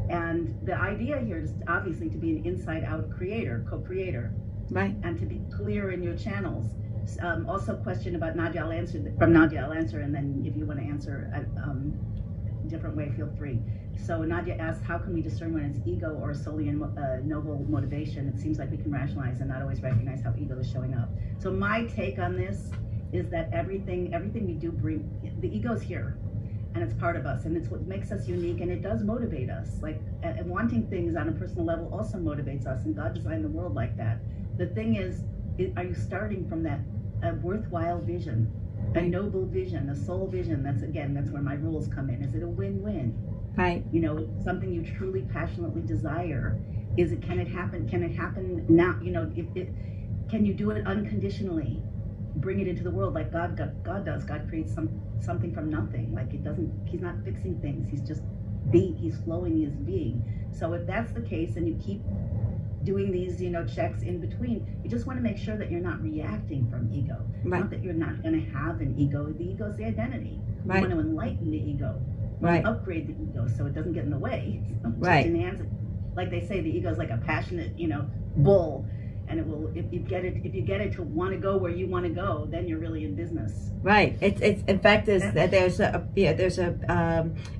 And the idea here is obviously to be an inside-out creator, co-creator.
Right.
And to be clear in your channels. Also, question about Nadia, I'll answer, from Nadia, I'll answer, and then if you want to answer a different way, feel free. So Nadia asked, how can we discern when it's ego or solely a noble motivation? It seems like we can rationalize and not always recognize how ego is showing up. So my take on this is that everything we do bring, the ego's here, and it's part of us, and it's what makes us unique, and it does motivate us. Like, and wanting things on a personal level also motivates us, and God designed the world like that. The thing is, are you starting from that a worthwhile vision, a noble vision, a soul vision? That's where my rules come in. Is it a win-win?
Right.
You know, something you truly passionately desire. Can it happen now? You know, can you do it unconditionally? Bring it into the world like God does. God creates something from nothing. Like, he's not fixing things. He's just he's flowing, he is being. So if that's the case, and you keep doing these, you know, checks in between, you just want to make sure that you're not reacting from ego.
Right.
Not that you're not going to have an ego. The ego is the identity.
Right.
You want to enlighten the ego.
Right.
Upgrade the ego so it doesn't get in the way.
Right.
Enhance it. Like they say, the ego is like a passionate, you know, bull. And it will, if you get it to want to go where you want to go, then you're really in business. Right.
It's in fact, there's a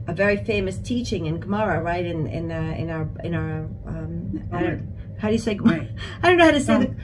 very famous teaching in Gemara, right? In our how do you say? Right. I don't know how to say the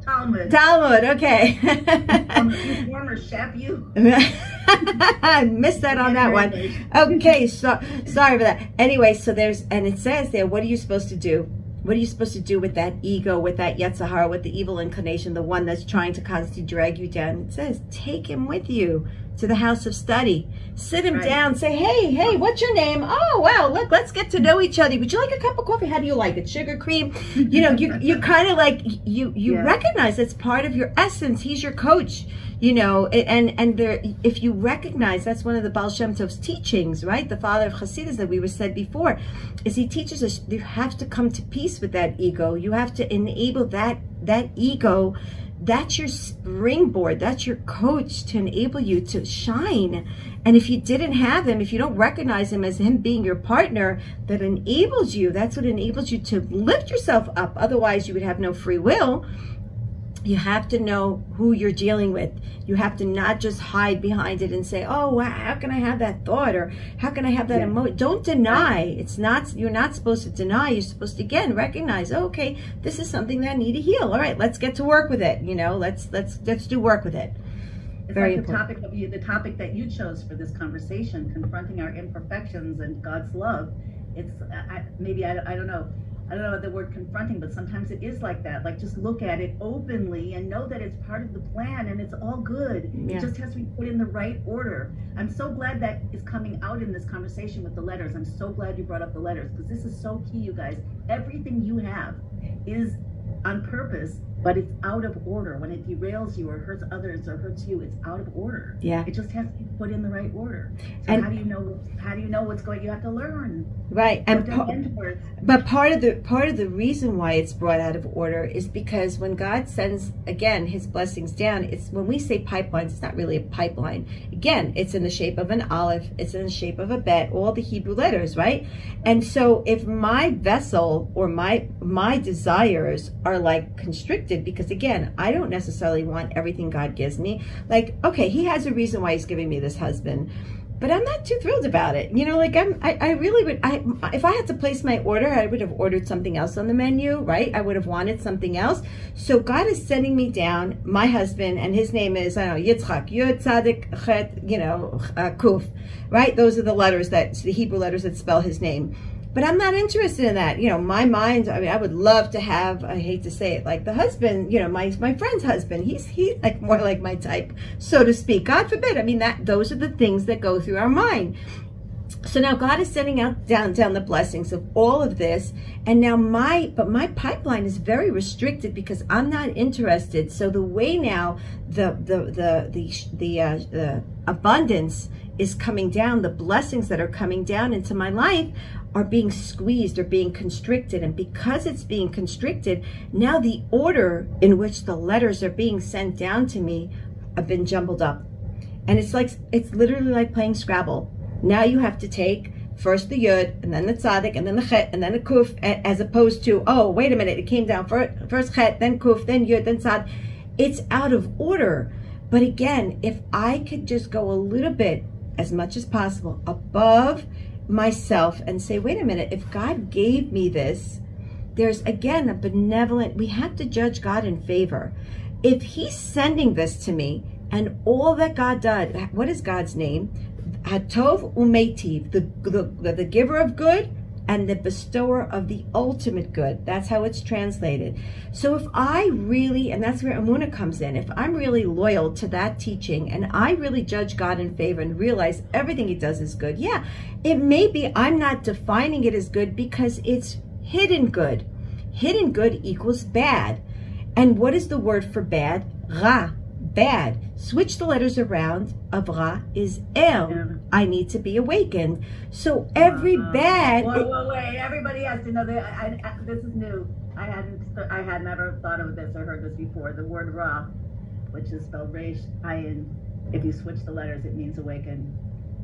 Talmud.
Talmud. Okay.
You former chef, you.
I missed that on that one. Okay, so sorry for that. Anyway, so it says there, what are you supposed to do? What are you supposed to do with that ego, with that Yetzer Hara, with the evil inclination, the one that's trying to constantly drag you down? It says, take him with you. to the house of study. Sit him down, say, hey, what's your name? Oh, wow, look, let's get to know each other. Would you like a cup of coffee? How do you like it? Sugar, cream? You know, you kind of like, you recognize that's part of your essence. He's your coach, you know, and there, if you recognize, that's one of the Baal Shem Tov's teachings, right? The father of Hasidus that we were said before, is he teaches us you have to come to peace with that ego. You have to enable that ego. That's your springboard. That's your coach to enable you to shine. And if you didn't have him, if you don't recognize him as him being your partner that enables you, that's what enables you to lift yourself up. Otherwise, you would have no free will. You have to know who you're dealing with. You have to not just hide behind it and say, oh, wow, how can I have that thought? Or how can I have that emotion? Don't deny. It's not, you're not supposed to deny. You're supposed to, again, recognize, oh, okay, this is something that I need to heal. All right, let's get to work with it. You know, let's do work with it.
It's very like the topic that you chose for this conversation, confronting our imperfections and God's love. It's I don't know the word confronting, but sometimes it is like that. Like, just look at it openly and know that it's part of the plan and it's all good. Yeah. It just has to be put in the right order. I'm so glad that is coming out in this conversation with the letters. I'm so glad you brought up the letters, because this is so key, you guys. Everything you have is on purpose, but it's out of order. When it derails you or hurts others or hurts you, it's out of order.
Yeah.
It just has to be put in the right order. So and how do you know what's going? You have to learn.
Right. And but part of the reason why it's brought out of order is because when God sends, again, his blessings down, it's when we say pipelines, it's not really a pipeline. Again, it's in the shape of an aleph, it's in the shape of a bet, all the Hebrew letters, right? And so if my vessel or my desires are like constricted, because again, I don't necessarily want everything God gives me. Like, okay, he has a reason why he's giving me this husband, but I'm not too thrilled about it. You know, like I really would, if I had to place my order, I would have ordered something else on the menu, right? I would have wanted something else. So God is sending me down my husband, and his name is, I don't know, Yitzchak, Yud, Tzadik, Chet, you know, Kuf, right? Those are the letters the Hebrew letters that spell his name. But I'm not interested in that. You know, my mind, I mean, I would love to have, I hate to say it, like the husband, you know, my friend's husband, he's like more like my type, so to speak. God forbid. I mean, those are the things that go through our mind. So now God is sending out down the blessings of all of this. And now my pipeline is very restricted because I'm not interested. So the way now the abundance is coming down, the blessings that are coming down into my life are being squeezed or being constricted. And because it's being constricted, now the order in which the letters are being sent down to me have been jumbled up. And it's literally like playing Scrabble. Now you have to take first the Yud, and then the Tzadik, and then the Chet, and then the Kuf, as opposed to, oh, wait a minute, it came down first Chet, then Kuf, then Yud, then Tzad. It's out of order. But again, if I could just go a little bit, as much as possible, above myself and say, wait a minute, if God gave me this, there's again a benevolent, we have to judge God in favor. If he's sending this to me and all that God does, what is God's name? Hatov Umeitiv, the giver of good and the bestower of the ultimate good. That's how it's translated. So if I really, and that's where Emuna comes in, if I'm really loyal to that teaching and I really judge God in favor and realize everything he does is good, yeah, it may be I'm not defining it as good because it's hidden good. Hidden good equals bad. And what is the word for bad? Ra, bad. Switch the letters around. Avra is El. Yeah. I need to be awakened. So every bad.
Wait. Everybody has to know that this is new. I had never thought of this or heard this before. The word Ra, which is spelled Resh Ayin. If you switch the letters, it means awaken.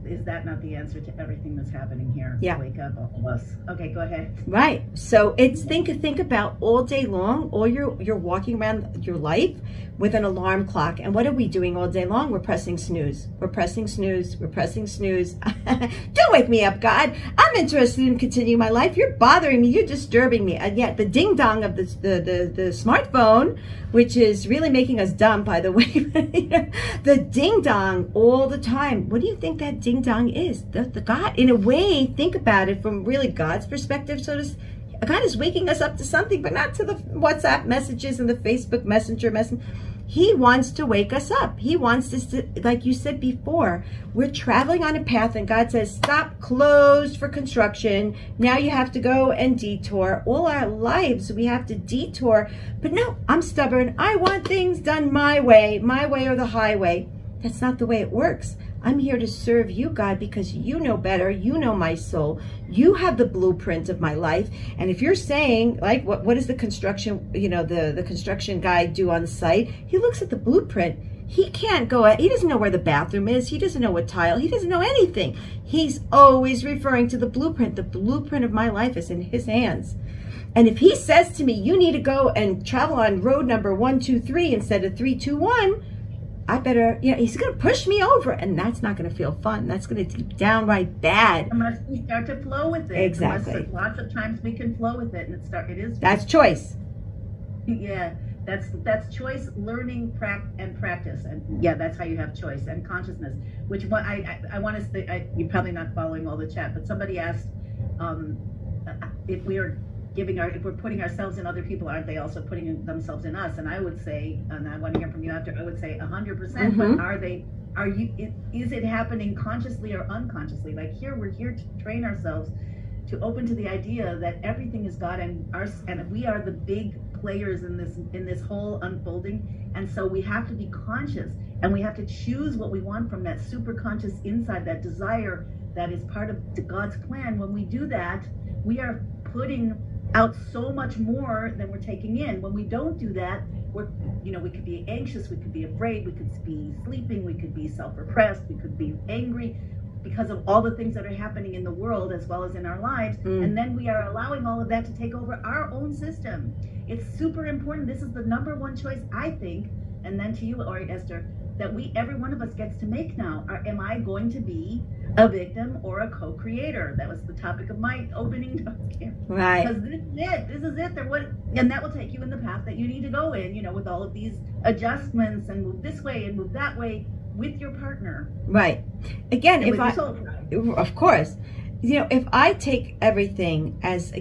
Is that not the answer to everything that's happening here?
Yeah.
Wake up, all of us. Okay, go ahead.
Right. So it's think about all day long, or you're walking around your life with an alarm clock. And what are we doing all day long? We're pressing snooze. We're pressing snooze. We're pressing snooze. Don't wake me up, God. I'm interested in continuing my life. You're bothering me. You're disturbing me. And yet the ding dong of the smartphone, which is really making us dumb, by the way, the ding dong all the time. What do you think that ding dong is? The God, in a way, think about it from really God's perspective. So God is waking us up to something, but not to the WhatsApp messages and the Facebook Messenger. He wants to wake us up. He wants us to, like you said before, we're traveling on a path and God says, stop, closed for construction. Now you have to go and detour. All our lives we have to detour. But no, I'm stubborn. I want things done my way or the highway. That's not the way it works. I'm here to serve you, God, because you know better. You know my soul. You have the blueprint of my life. And if you're saying, like, what does the construction, the construction guy do on site? He looks at the blueprint. He can't go, he doesn't know where the bathroom is. He doesn't know what tile. He doesn't know anything. He's always referring to the blueprint. The blueprint of my life is in his hands. And if he says to me, you need to go and travel on road number 123 instead of 321, I better, he's going to push me over, and that's not going to feel fun. That's going to be downright bad.
Unless we start to flow with it.
Exactly.
Lots of times we can flow with it, and it is.
That's choice.
Yeah, that's choice, learning, and practice, and yeah, that's how you have choice and consciousness. Which one I want to say, you're probably not following all the chat, but somebody asked if we are if we're putting ourselves in other people, aren't they also putting themselves in us? And I would say, and I want to hear from you after, I would say 100%, but is it happening consciously or unconsciously? Like we're here to train ourselves to open to the idea that everything is God and we are the big players in this whole unfolding. And so we have to be conscious, and we have to choose what we want from that super conscious inside, that desire that is part of God's plan. When we do that, we are putting out so much more than we're taking in. When we don't do that, we could be anxious, we could be afraid, we could be sleeping, we could be self-repressed, we could be angry because of all the things that are happening in the world as well as in our lives. And then we are allowing all of that to take over our own system. It's super important. This is the #1 choice, I think, and then to you, Orit Esther, that every one of us gets to make now. Am I going to be a victim or a co-creator? That was the topic of my opening talk here.
Right.
Because this is it. And that will take you in the path that you need to go in, with all of these adjustments, and move this way and move that way with your partner.
Right. Again,
and
of course, if I take everything as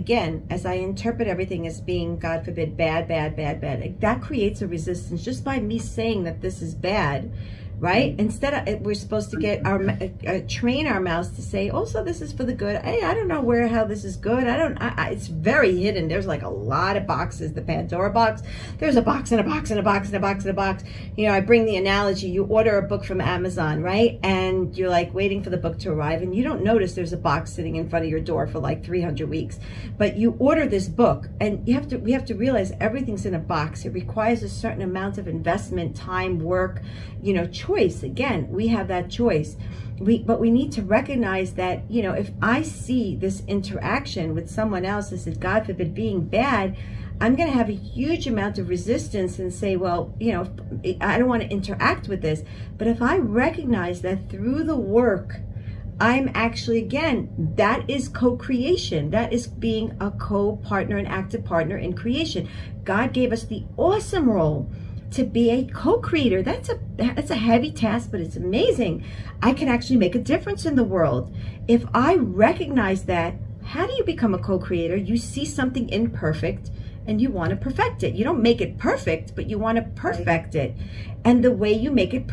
I interpret everything as being, God forbid, bad, that creates a resistance just by me saying that this is bad. Right? Instead of, we're supposed to get train our mouths to say, also, this is for the good. Hey, I don't know how this is good. It's very hidden. There's like a lot of boxes. The Pandora box. There's a box and a box and a box and a box and a box. I bring the analogy. You order a book from Amazon, right? And you're like waiting for the book to arrive, and you don't notice there's a box sitting in front of your door for like 300 weeks. But you order this book, and we have to realize everything's in a box. It requires a certain amount of investment, time, work, choice. Again, we have that choice. But we need to recognize that, if I see this interaction with someone else as, God forbid, being bad, I'm going to have a huge amount of resistance and say, well, I don't want to interact with this. But if I recognize that through the work, I'm actually, again, that is co-creation. That is being a co-partner, an active partner in creation. God gave us the awesome role to be a co-creator. That's a heavy task, but it's amazing. I can actually make a difference in the world. If I recognize that, how do you become a co-creator? You see something imperfect and you want to perfect it. You don't make it perfect, but you want to perfect it. And the way you make it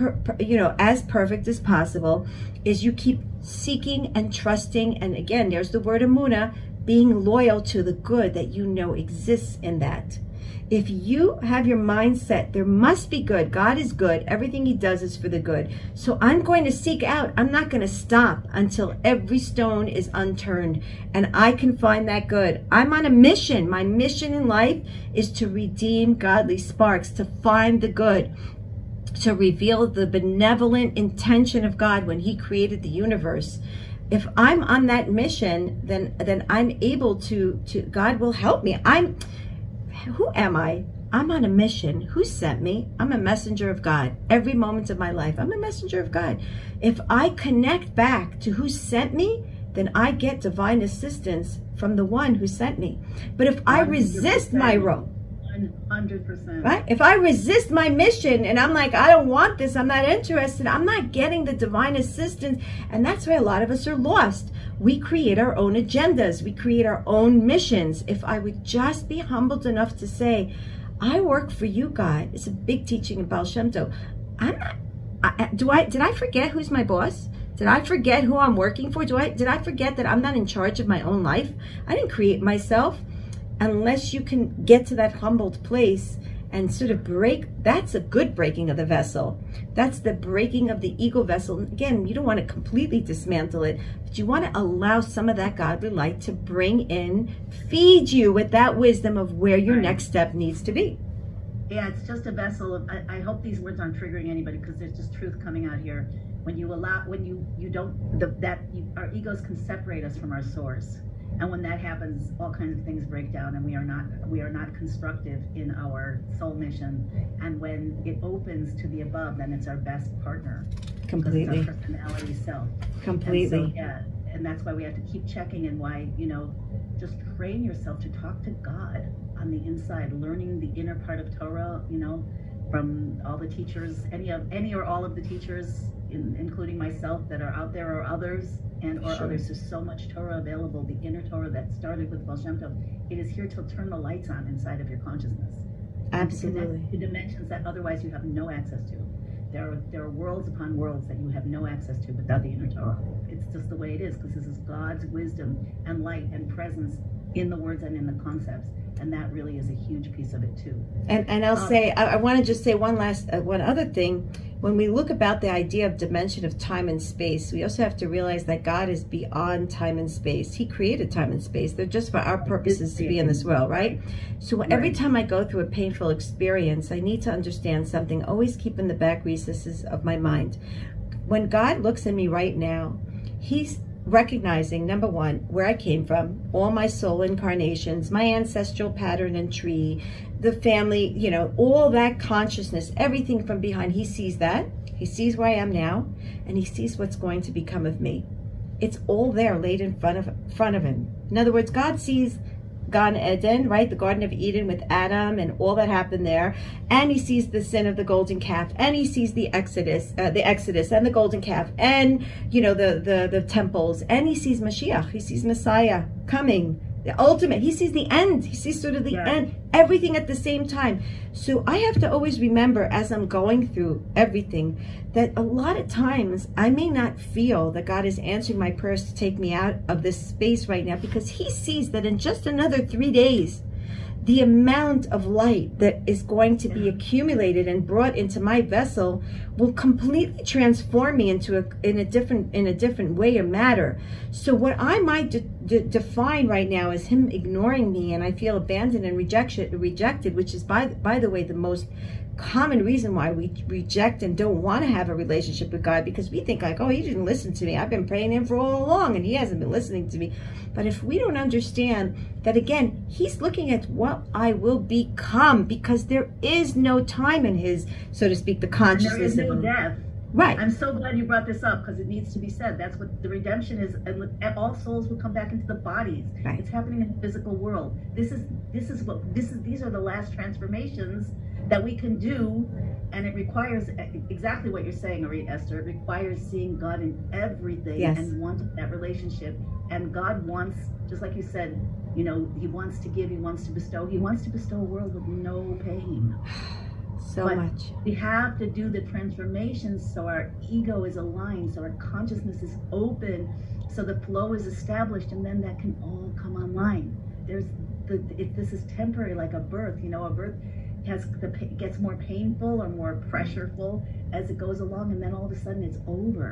as perfect as possible is you keep seeking and trusting. And again, there's the word Emuna, being loyal to the good that exists in that. If you have your mindset, there must be good. God is good. Everything he does is for the good. So I'm going to seek out. I'm not going to stop until every stone is unturned and I can find that good. I'm on a mission. My mission in life is to redeem godly sparks, to find the good, to reveal the benevolent intention of God when he created the universe. If I'm on that mission, then I'm able to God will help me. Who am I? I'm on a mission. Who sent me? I'm a messenger of God. Every moment of my life, I'm a messenger of God. If I connect back to who sent me, then I get divine assistance from the one who sent me. But if I resist my role,
100%.
Right? If I resist my mission and I'm like, I don't want this, I'm not interested, I'm not getting the divine assistance. And that's why a lot of us are lost. We create our own agendas. We create our own missions. If I would just be humbled enough to say, I work for you, God. It's a big teaching in Baal Shem Tov. Did I forget who's my boss? Did I forget who I'm working for? Did I forget that I'm not in charge of my own life? I didn't create myself. Unless you can get to that humbled place and sort of break, that's a good breaking of the vessel. That's the breaking of the ego vessel. Again, you don't want to completely dismantle it, but you want to allow some of that godly light to bring in, feed you with that wisdom of where your next step needs to be.
Yeah, it's just a vessel of, I hope these words aren't triggering anybody, because there's just truth coming out here. When you allow, when you don't, our egos can separate us from our source. And when that happens, all kinds of things break down, and we are not constructive in our soul mission. And when it opens to the above, then it's our best partner.
Completely.
It's our personality self.
Completely.
And so, yeah, and that's why we have to keep checking, and why, just train yourself to talk to God on the inside, learning the inner part of Torah, from all the teachers, any or all of the teachers, including myself, that are out there, or others, or others. There's so much Torah available, the inner Torah that started with Baal Shem Tov. It is here to turn the lights on inside of your consciousness.
Absolutely.
The dimensions that otherwise you have no access to. There are worlds upon worlds that you have no access to without the inner Torah. It's just the way it is, because this is God's wisdom and light and presence in the words and in the concepts. And that really is a huge piece of it too. And
I'll say, I want to just say one other thing. When we look about the idea of dimension of time and space, we also have to realize that God is beyond time and space. He created time and space. They're just for our purposes to be in this world, right? So every time I go through a painful experience, I need to understand something. Always keep in the back recesses of my mind. When God looks at me right now, He's recognizing, number one, where I came from, all my soul incarnations, my ancestral pattern and tree, the family, all that consciousness, everything from behind. He sees that. He sees where I am now, and He sees what's going to become of me. It's all there, laid in front of Him. In other words, God sees Gan Eden, right? The Garden of Eden with Adam and all that happened there. And He sees the sin of the golden calf, and He sees the Exodus and the golden calf, and the temples, and He sees Mashiach. He sees Messiah coming, the ultimate. He sees the end. He sees sort of the end, everything at the same time. So I have to always remember, as I'm going through everything, that a lot of times I may not feel that God is answering my prayers to take me out of this space right now, because He sees that in just another 3 days, the amount of light that is going to be accumulated and brought into my vessel will completely transform me in a different way of matter. So what I might define right now as Him ignoring me, and I feel abandoned and rejected, which is by the way the most common reason why we reject and don't want to have a relationship with God, because we think like, oh, He didn't listen to me. I've been praying Him for all along and He hasn't been listening to me. But if we don't understand that, again, He's looking at what I will become, because there is no time in His, so to speak, the consciousness.
There is no death.
Right.
I'm so glad you brought this up, because it needs to be said. That's what the redemption is. And all souls will come back into the bodies.
Right.
It's happening in the physical world. These are the last transformations that we can do, and it requires exactly what you're saying, Orit Esther. It requires seeing God in everything and wanting that relationship. And God wants, just like you said, He wants to give, He wants to bestow. He wants to bestow a world with no pain.
But much.
We have to do the transformations so our ego is aligned, so our consciousness is open, so the flow is established, and then that can all come online. This is temporary, like a birth. A birth gets more painful or more pressureful as it goes along, and then all of a sudden it's over.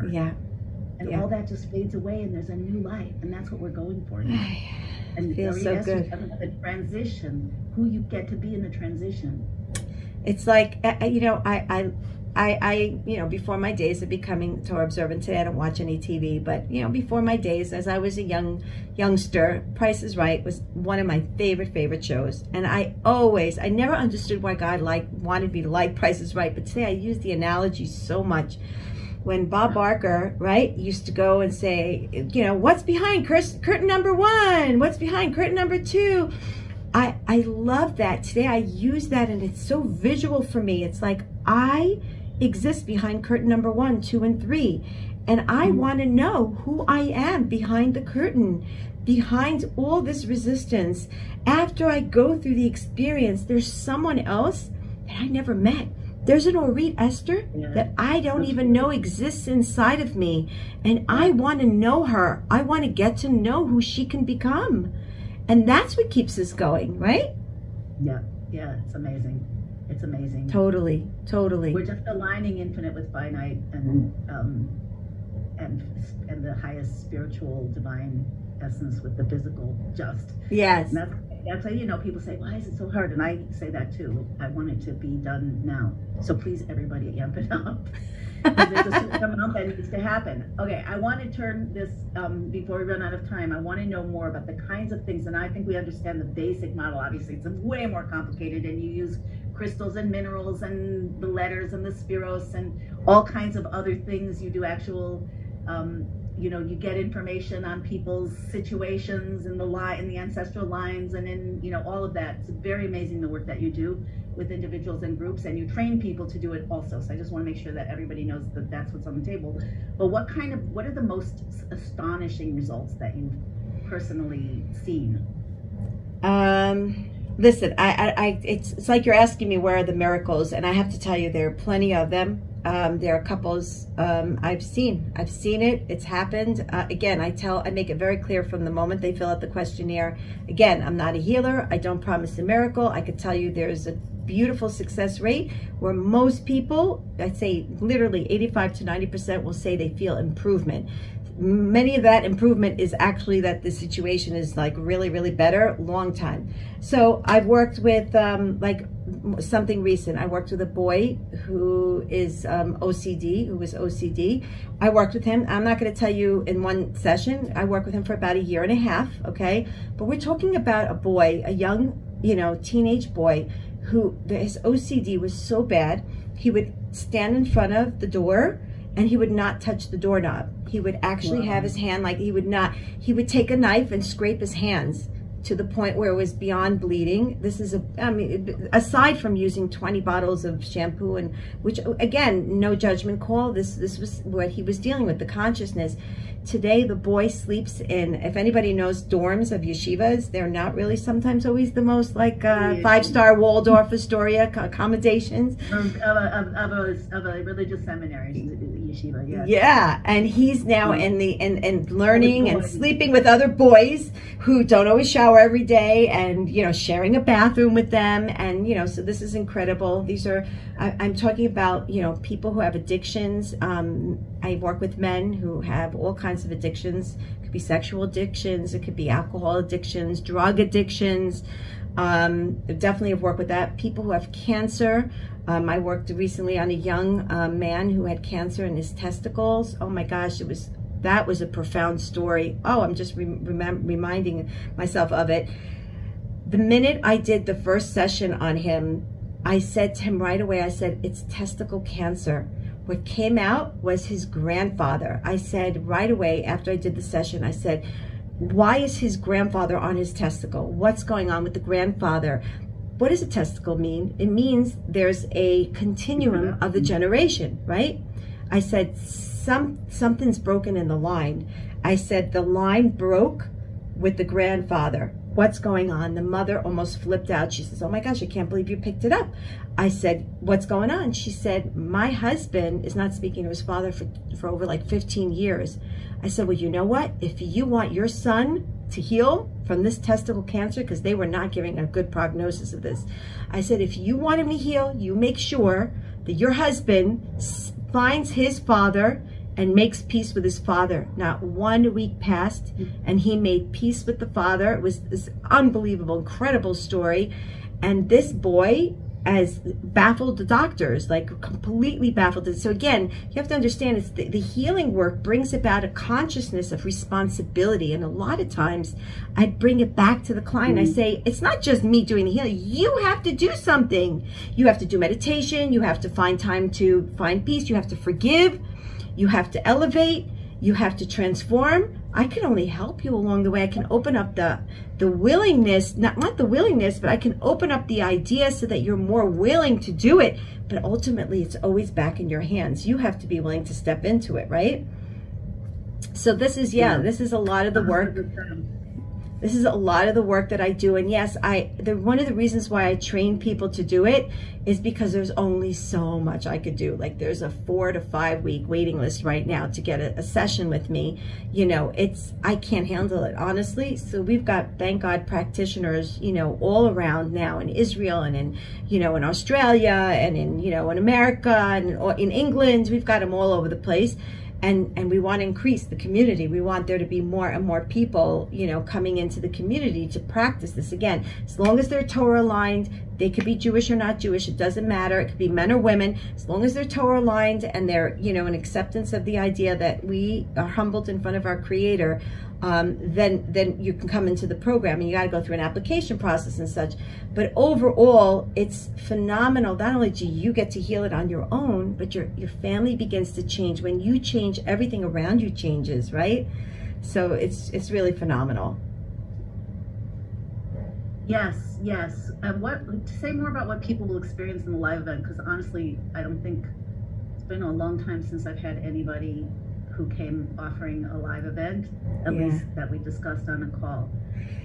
And all that just fades away, and there's a new life, and that's what we're going for now. And
it feels so good.
The transition, who you get to be in the transition.
It's like, I before my days of becoming Torah observant, today I don't watch any TV, but, before my days, as I was a youngster, Price is Right was one of my favorite shows. And I never understood why God wanted me to like Price is Right, but today I use the analogy so much. When Bob Barker, right, used to go and say, what's behind curtain number 1? What's behind curtain number 2? I love that. Today I use that, and it's so visual for me. It's like I exist behind curtain number 1, 2, and 3. And I want to know who I am behind the curtain, behind all this resistance. After I go through the experience, there's someone else that I never met. There's an Orit Esther that I don't even know exists inside of me. And I want to know her. I want to get to know who she can become. And that's what keeps us going, right?
Yeah, it's amazing. It's amazing.
Totally.
We're just aligning infinite with finite, and the highest spiritual divine essence with the physical just.
Yes.
And that's how, you know, people say, why is it so hard? And I say that too. I want it to be done now. So please, everybody, amp it up. There's a certain amount that needs to happen. Okay, I want to turn this, before we run out of time, I want to know more about the kinds of things, and I think we understand the basic model. Obviously, it's way more complicated, and you use crystals and minerals and the letters and the spiros and all kinds of other things. You do actual, you know, you get information on people's situations in the ancestral lines, and in, you know, all of that. It's very amazing the work that you do with individuals and groups, and you train people to do it also. So I just want to make sure that everybody knows that that's what's on the table. But what are the most astonishing results that you've personally seen?
Listen, it's like you're asking me where are the miracles, and I have to tell you there are plenty of them. There are couples I've seen it. It's happened. Again, I make it very clear from the moment they fill out the questionnaire. Again, I'm not a healer. I don't promise a miracle. I could tell you there's a beautiful success rate where most people, I'd say literally 85 to 90% will say they feel improvement. Many of that improvement is actually that the situation is like really, really better, long time. So I've worked with like something recent. I worked with a boy who is OCD, I worked with him. I'm not going to tell you in one session. I worked with him for about 1.5 years, okay? But we're talking about a boy, a young, you know, teenage boy who his OCD was so bad, he would stand in front of the door and he would not touch the doorknob. He would actually have his hand, like he would take a knife and scrape his hands to the point where it was beyond bleeding. This is I mean, aside from using 20 bottles of shampoo, and which again, no judgment call, this was what he was dealing with, the consciousness. Today, the boy sleeps in, if anybody knows dorms of yeshivas, they're not really sometimes always the most like 5-star Waldorf Astoria accommodations.
Of a religious seminary, yeshiva, yeah.
Yeah, and he's now in learning and sleeping with other boys who don't always shower every day, and, you know, sharing a bathroom with them. And, you know, so this is incredible. These are, I'm talking about, you know, people who have addictions. I work with men who have all kinds of addictions. It could be sexual addictions, it could be alcohol addictions, drug addictions. Definitely have worked with that. People who have cancer. I worked recently on a young man who had cancer in his testicles. Oh my gosh, that was a profound story. Oh, I'm just reminding myself of it. The minute I did the first session on him, I said to him right away, I said, it's testicle cancer. What came out was his grandfather. I said right away after I did the session, I said, why is his grandfather on his testicle? What's going on with the grandfather? What does a testicle mean? It means there's a continuum of the generation, right? I said, something's broken in the line. I said, the line broke with the grandfather. What's going on? The mother almost flipped out. She says, oh my gosh, I can't believe you picked it up. I said, what's going on? She said, my husband is not speaking to his father for over like 15 years. I said, well, you know what? If you want your son to heal from this testicle cancer, because they were not giving a good prognosis of this, I said, if you want him to heal, you make sure that your husband finds his father and makes peace with his father. Not 1 week passed, and he made peace with the father. It was this unbelievable, incredible story. And this boy has baffled the doctors, like completely baffled it. So again, you have to understand, it's the healing work brings about a consciousness of responsibility. And a lot of times I bring it back to the client. I say, it's not just me doing the healing. You have to do something. You have to do meditation. You have to find time to find peace. You have to forgive. You have to elevate, you have to transform. I can only help you along the way. I can open up the willingness, not the willingness, but I can open up the idea so that you're more willing to do it. But ultimately, it's always back in your hands. You have to be willing to step into it, right? So this is, this is a lot of the work. This is a lot of the work that I do. And yes, one of the reasons why I train people to do it is because there's only so much I could do. Like there's a 4 to 5 week waiting list right now to get a session with me. You know, I can't handle it, honestly. So we've got, thank God, practitioners, you know, all around now in Israel and in, you know, in Australia and in, you know, in America and in England. We've got them all over the place. And we want to increase the community. We want there to be more and more people, you know, coming into the community to practice this. Again, as long as they're Torah aligned, they could be Jewish or not Jewish, it doesn't matter. It could be men or women. As long as they're Torah aligned and they're, you know, an acceptance of the idea that we are humbled in front of our Creator, then you can come into the program, and you got to go through an application process and such. But overall, it's phenomenal. Not only do you get to heal it on your own, but your family begins to change. When you change, everything around you changes, right? So it's really phenomenal.
Yes, yes. Say more about what people will experience in the live event, because honestly, I don't think it's been a long time since I've had anybody who came offering a live event, at least that we discussed on a call.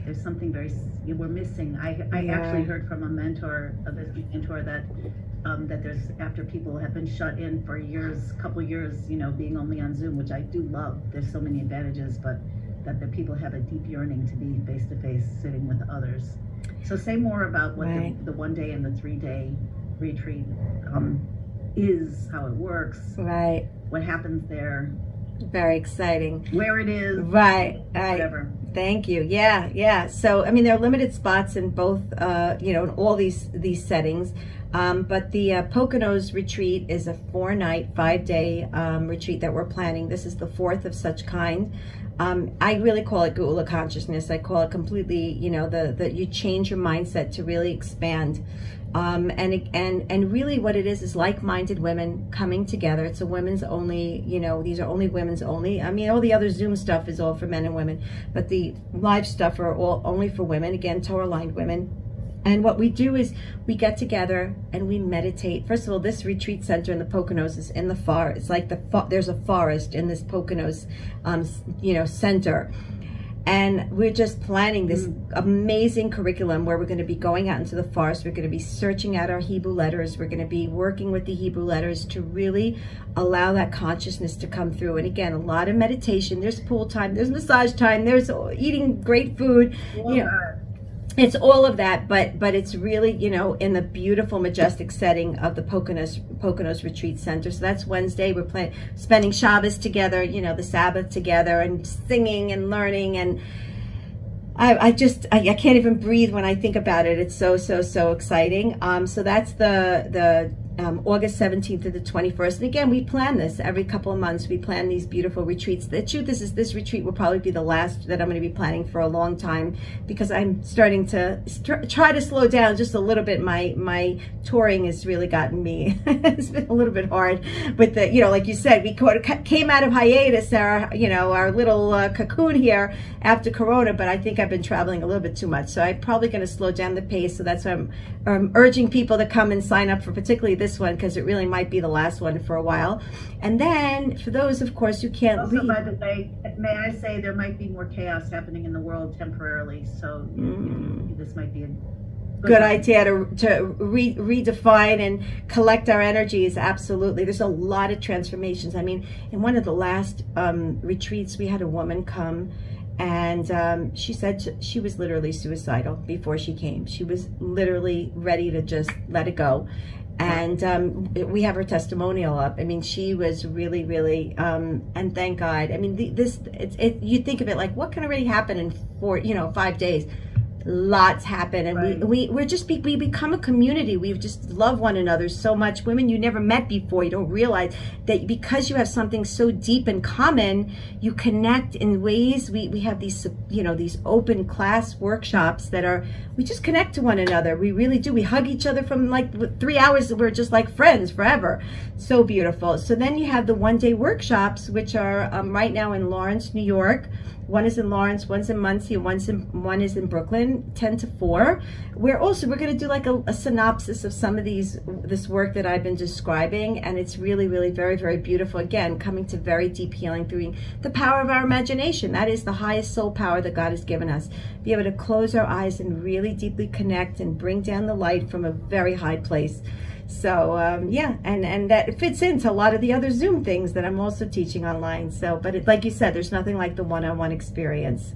There's something we're missing. I actually heard from a mentor that there's, after people have been shut in for years, couple years, you know, being only on Zoom, which I do love. There's so many advantages, but that the people have a deep yearning to be face to face, sitting with others. So say more about what the 1 day and the 3 day retreat is, how it works, what happens there.
Very exciting.
Where it is.
Right.
Whatever.
Thank you. Yeah. So, I mean, there are limited spots in both, you know, in all these settings. But the Poconos Retreat is a 4-night, 5-day retreat that we're planning. This is the 4th of such kind. I really call it Geulah consciousness. I call it completely, you know, that you change your mindset to really expand. And really what it is like-minded women coming together. It's a women's only, you know, these are only women's only. I mean, all the other Zoom stuff is all for men and women, but the live stuff are all only for women, again, Torah-aligned women. And what we do is we get together and we meditate. First of all, this retreat center in the Poconos is in the forest. It's like there's a forest in this Poconos, you know, center. And we're just planning this amazing curriculum where we're going to be going out into the forest. We're going to be searching out our Hebrew letters. We're going to be working with the Hebrew letters to really allow that consciousness to come through. And again, a lot of meditation. There's pool time. There's massage time. There's eating great food. You know, it's all of that, but it's really, you know, in the beautiful, majestic setting of the Poconos Retreat Center. So that's Wednesday. We're spending Shabbos together, you know, the Sabbath together, and singing and learning. And I can't even breathe when I think about it. It's so exciting. So that's the August 17th to the 21st. And again, we plan this every couple of months. We plan these beautiful retreats. The truth is this retreat will probably be the last that I'm going to be planning for a long time, because I'm starting to try to slow down just a little bit. My touring has really gotten me. It's been a little bit hard with the, you know, like you said, we came out of hiatus, our little cocoon here after Corona, but I think I've been traveling a little bit too much. So I'm probably going to slow down the pace. So that's why I'm urging people to come and sign up for particularly this one, because it really might be the last one for a while. And then for those, of course, who can't
also,
leave.
By the way, may I say there might be more chaos happening in the world temporarily, so this might be a good
idea to redefine and collect our energies. Absolutely. There's a lot of transformations. I mean, in one of the last retreats, we had a woman come, and she said she was literally suicidal before she came. She was literally ready to just let it go. And we have her testimonial up. I mean, she was really, and thank God. I mean, you think of it like, what can already happen in 5 days? Lots happen, and we become a community. We just love one another so much. Women you never met before, you don't realize that because you have something so deep in common, you connect in ways. We have these, these open class workshops that we just connect to one another. We really do. We hug each other from like 3 hours. We're just like friends forever. So beautiful. So then you have the 1 day workshops, which are right now in Lawrence, New York. One is in Lawrence, one's in Muncie, one is in Brooklyn, 10 to 4. We're going to do like a synopsis of some of this work that I've been describing, and it's really, really very, very beautiful. Again, coming to very deep healing through the power of our imagination. That is the highest soul power that God has given us. Be able to close our eyes and really deeply connect and bring down the light from a very high place. So yeah, and that fits into a lot of the other Zoom things that I'm also teaching online. So, but like you said, there's nothing like the one-on-one experience.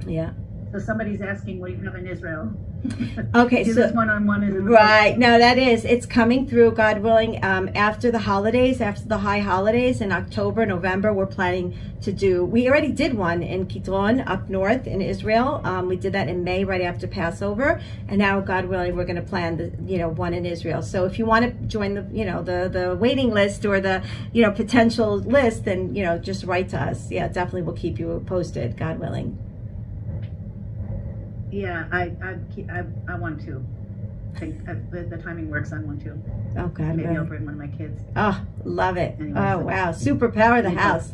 Yeah.
So somebody's asking, what do you have in Israel?
Okay,
so this one-on-one is
right. No, it's coming through, God willing, after the holidays, after the high holidays in October, November. We're planning to do. We already did one in Kidron up north in Israel. We did that in May, right after Passover, and now, God willing, we're going to plan the one in Israel. So if you want to join the the waiting list or the potential list, then just write to us. Yeah, definitely, we'll keep you posted, God willing.
Yeah, I want to. I think if the timing works, I want to.
Oh, God.
Maybe I'll bring one of my kids.
Oh, love it.
Anyway,
oh,
so
wow. Superpower the house.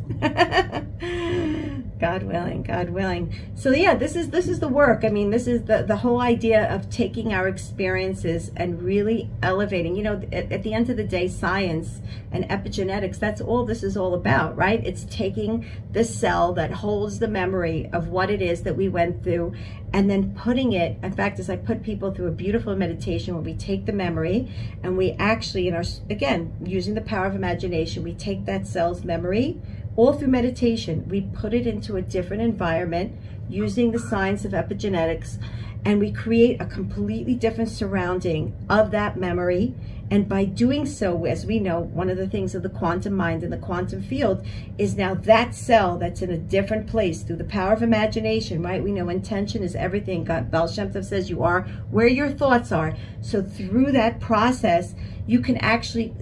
God willing, God willing. So yeah, this is the work. I mean, this is the whole idea of taking our experiences and really elevating. At the end of the day, science and epigenetics, that's all this is all about, right? It's taking the cell that holds the memory of what it is that we went through and then putting it, in fact, as I put people through a beautiful meditation where we take the memory and we actually, again, using the power of imagination, we take that cell's memory, all through meditation, we put it into a different environment using the science of epigenetics, and we create a completely different surrounding of that memory. And by doing so, as we know, one of the things of the quantum mind and the quantum field is now that cell that's in a different place through the power of imagination, right? We know intention is everything. Baal Shem Tov says you are where your thoughts are. So through that process, you can actually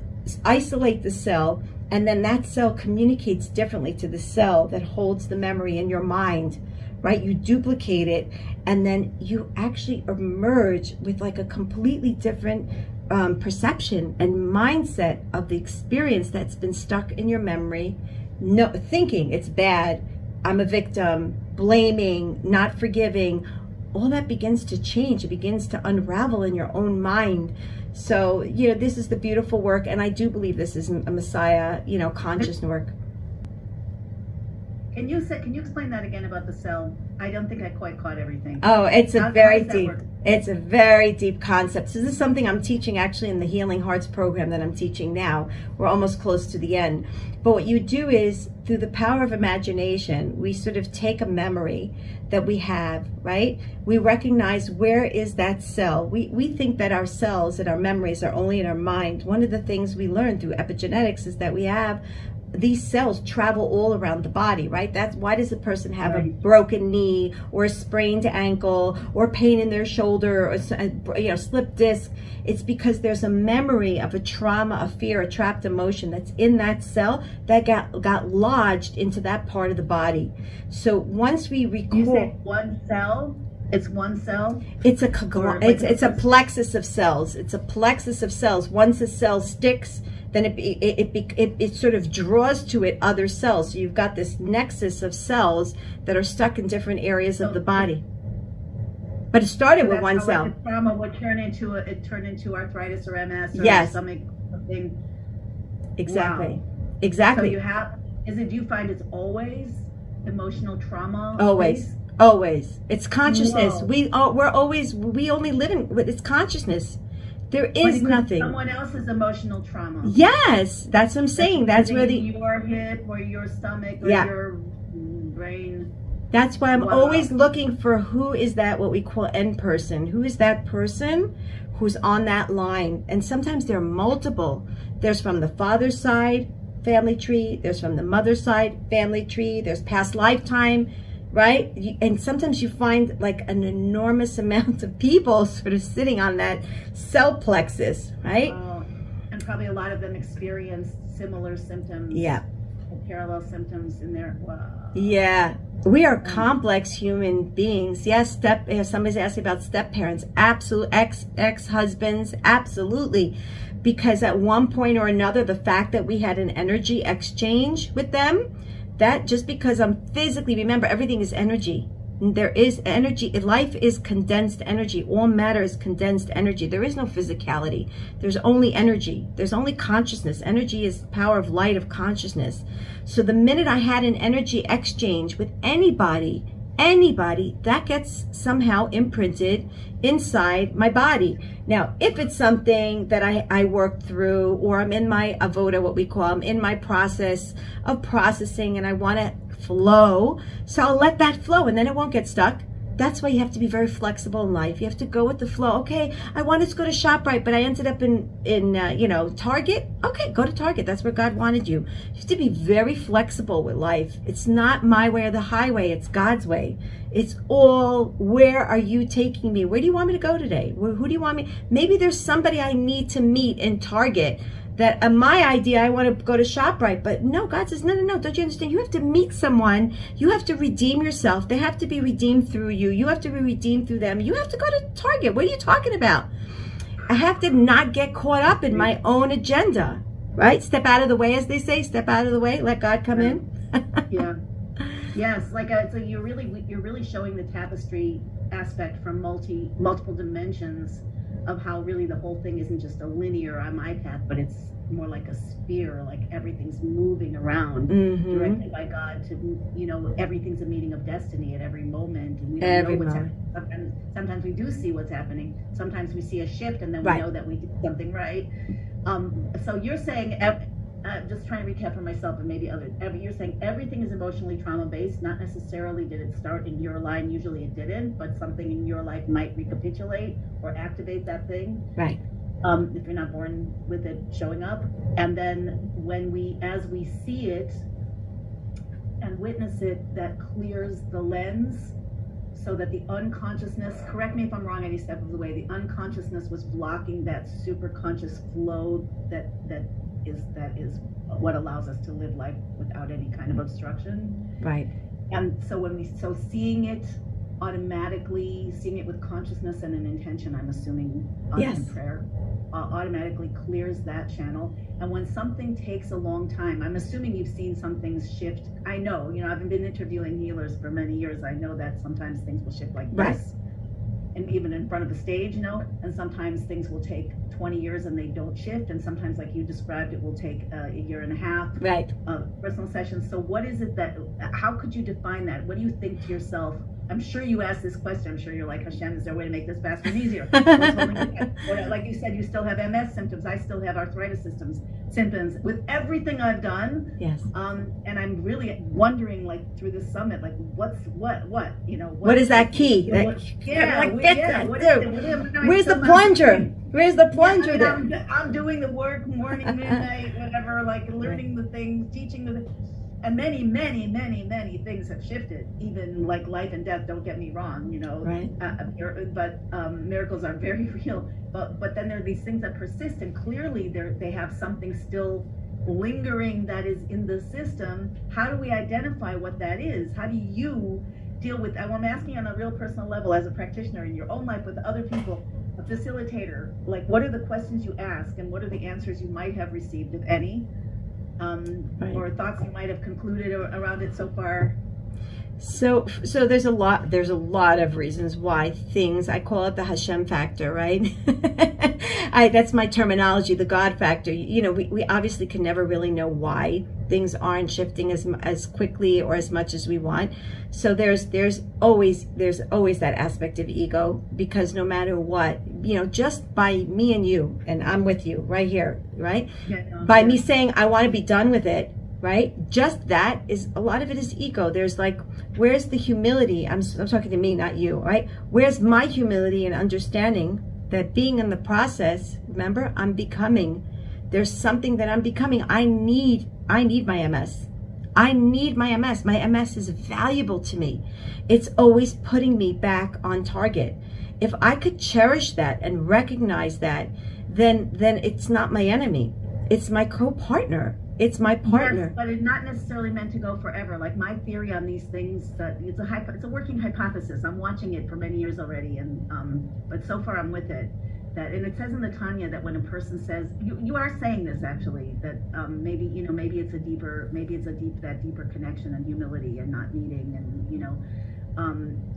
isolate the cell, and then that cell communicates differently to the cell that holds the memory in your mind, right? You duplicate it, and then you actually emerge with like a completely different perception and mindset of the experience that's been stuck in your memory. No, thinking it's bad, I'm a victim, blaming, not forgiving, all that begins to change. It begins to unravel in your own mind. So, this is the beautiful work, and I do believe this is a Messiah, conscious work. Can you explain that again about the cell? I don't think I quite caught everything. Oh, it's a very deep concept. So this is something I'm teaching actually in the Healing Hearts program that I'm teaching now. We're almost close to the end. But what you do is, through the power of imagination, we sort of take a memory that we have, right? We recognize, where is that cell? We think that our cells and our memories are only in our mind. One of the things we learned through epigenetics is that we have these cells travel all around the body, right? That's why does a person have a broken knee or a sprained ankle or pain in their shoulder or slip disc? It's because there's a memory of a trauma, a fear, a trapped emotion that's in that cell that got lodged into that part of the body. So once we recall,
you said one cell. It's one cell.
It's a plexus of cells. It's a plexus of cells. Once a cell sticks, then it sort of draws to it other cells. So you've got this nexus of cells that are stuck in different areas of the body. But it started with one cell.
Like trauma would turn into arthritis or MS or
yes.
stomach thing.
Exactly.
Wow.
Exactly.
So do you find it's always emotional trauma?
Always. Always. It's consciousness.
Whoa.
We only live in, it's consciousness. There is nothing.
Someone else's emotional trauma.
Yes, that's what I'm saying. That's where
your hip or your stomach or your brain.
That's why I'm always looking for who is that, what we call end person. Who is that person who's on that line? And sometimes there are multiple. There's from the father's side, family tree. There's from the mother's side, family tree. There's past lifetime. Right? And sometimes you find like an enormous amount of people sort of sitting on that cell plexus, right?
And probably a lot of them experience similar symptoms.
Yeah.
Parallel symptoms in their, wow.
Yeah. We are complex human beings. Yes, somebody's asking about step parents. Absolutely. Ex-husbands. Absolutely. Because at one point or another, the fact that we had an energy exchange with them, That just because I'm physically, remember, everything is energy. There is energy. Life is condensed energy. All matter is condensed energy. There is no physicality. There's only energy. There's only consciousness. Energy is the power of light, of consciousness. So the minute I had an energy exchange with anybody, that gets somehow imprinted inside my body. Now, if it's something that I worked through, or I'm in my avoda, what we call, I'm in my process of processing, and I want to flow, so I'll let that flow, and then it won't get stuck. That's why you have to be very flexible in life. You have to go with the flow. Okay, I wanted to go to ShopRite, but I ended up in you know, Target. Okay, go to Target. That's where God wanted you. You have to be very flexible with life. It's not my way or the highway. It's God's way. It's all, where are you taking me? Where do you want me to go today? Who do you want me? Maybe there's somebody I need to meet in Target that my idea, I want to go to ShopRite, but no, God says, no, don't you understand? You have to meet someone. You have to redeem yourself. They have to be redeemed through you. You have to be redeemed through them. You have to go to Target. What are you talking about? I have to not get caught up in my own agenda, right? Step out of the way, as they say, step out of the way, let God come in.
Yeah. Yes, like so you're really showing the tapestry aspect from multiple dimensions of how really the whole thing isn't just a linear on my path, but it's more like a sphere, like everything's moving around directed by God to, you know, everything's a meeting of destiny at every moment, and we don't know what's happening. Sometimes we do see what's happening. Sometimes we see a shift, and then we know that we did something right. So you're saying, just trying to recap for myself and maybe others, you're saying everything is emotionally trauma-based. Not necessarily did it start in your line, usually it didn't, but something in your life might recapitulate or activate that thing.
Right.
If you're not born with it showing up. And then as we see it and witness it, that clears the lens so that the unconsciousness, correct me if I'm wrong any step of the way, the unconsciousness was blocking that super conscious flow that is what allows us to live life without any kind of obstruction.
Right.
And so seeing it automatically, seeing it with consciousness and an intention, I'm assuming, in prayer, automatically clears that channel. And when something takes a long time, I'm assuming you've seen some things shift. I know, you know, I've been interviewing healers for many years. I know that sometimes things will shift like this, and even in front of the stage, you know, and sometimes things will take 20 years and they don't shift, and sometimes, like you described, it will take a year and a half.
Right.
Personal sessions. So what is it how could you define that? What do you think to yourself? I'm sure you asked this question. I'm sure you're like, Hashem, is there a way to make this faster and easier? Like you said, you still have MS symptoms. I still have arthritis symptoms. With everything I've done,
yes.
And I'm really wondering, like, through this summit, like, what, you know,
what is that key? Where's the plunger? Where's the plunger?
Yeah, I mean, I'm doing the work, morning, midnight, whatever, like learning the things, teaching the. And many, many, many, many things have shifted, even like life and death, don't get me wrong, you know,
right.
But miracles are very real. But then there are these things that persist, and clearly they have something still lingering that is in the system. How do we identify what that is? How do you deal with that? Well, I'm asking on a real personal level, as a practitioner in your own life with other people, a facilitator, like, what are the questions you ask, and what are the answers you might have received, if any? Right. Or thoughts you might have concluded around it so far?
So there's a lot of reasons why things, I call it the Hashem factor, right? That's my terminology, the God factor. You know, we obviously can never really know why things aren't shifting as quickly or as much as we want. So there's always that aspect of ego, because no matter what, you know, just by me and you, and I'm with you right here, right? Yeah, no, by me saying I want to be done with it, right? Just that is, a lot of it is ego. There's like, where's the humility? I'm talking to me, not you, right? Where's my humility and understanding that being in the process, remember, I'm becoming. There's something that I'm becoming. I need my MS. I need my MS. My MS is valuable to me. It's always putting me back on target. If I could cherish that and recognize that, then it's not my enemy. It's my co-partner. It's my partner.
Yes, but it's not necessarily meant to go forever. Like, my theory on these things, that it's a working hypothesis. I'm watching it for many years already, and but so far I'm with it. and it says in the Tanya that when a person says, you are saying this actually, that maybe it's that deeper connection and humility and not needing, and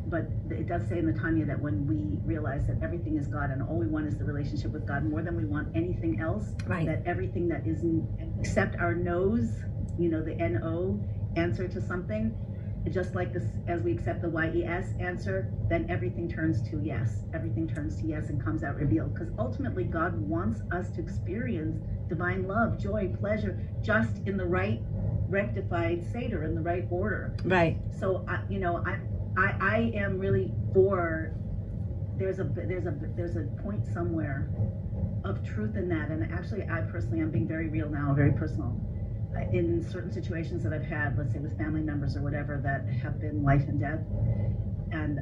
but it does say in the Tanya that when we realize that everything is God and all we want is the relationship with God more than we want anything else,
right,
that everything that isn't except our no's, the N-O answer to something, just like this, as we accept the Y-E-S answer, then everything turns to yes. Everything turns to yes and comes out revealed. Because ultimately, God wants us to experience divine love, joy, pleasure, just in the right rectified Seder, in the right order.
Right.
So, I am really for. There's a point somewhere of truth in that, and actually, I personally am being very real now, very personal. In certain situations that I've had, let's say with family members or whatever, that have been life and death, and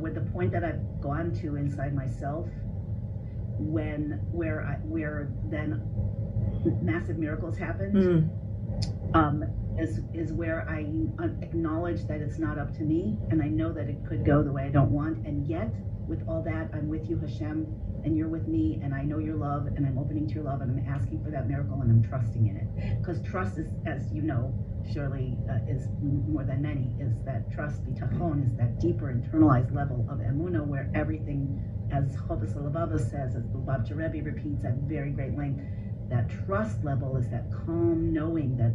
with the point that I've gone to inside myself, where then massive miracles happened, is where I acknowledge that it's not up to me, and I know that it could go the way I don't want, and yet with all that, I'm with you, Hashem, and you're with me, and I know your love, and I'm opening to your love, and I'm asking for that miracle, and I'm trusting in it. Because trust is, as you know, surely is more than many, is that trust, bitachon, is that deeper internalized level of Emuna, where everything, as Chovos HaLevavos says, as the Lubavitcher Rebbe repeats at very great length, that trust level is that calm knowing that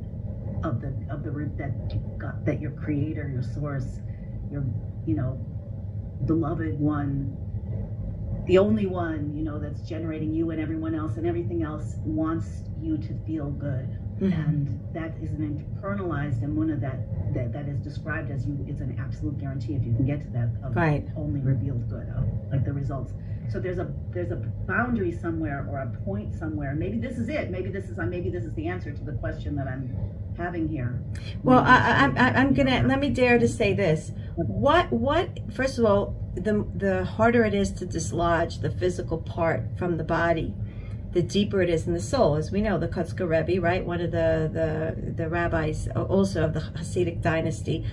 that your creator, your source, your beloved one, the only one, that's generating you and everyone else and everything else, wants you to feel good. Mm-hmm. And that is an internalized Emuna that is described as it's an absolute guarantee, if you can get to that, of
right,
only revealed good, like the results. So there's a boundary somewhere, or a point somewhere. Maybe this is it. Maybe this is the answer to the question that I'm having here.
Well, I'm gonna, let me dare to say this. What first of all, the harder it is to dislodge the physical part from the body, the deeper it is in the soul. As we know, the Kotzker Rebbe, right, one of the rabbis also of the Hasidic dynasty,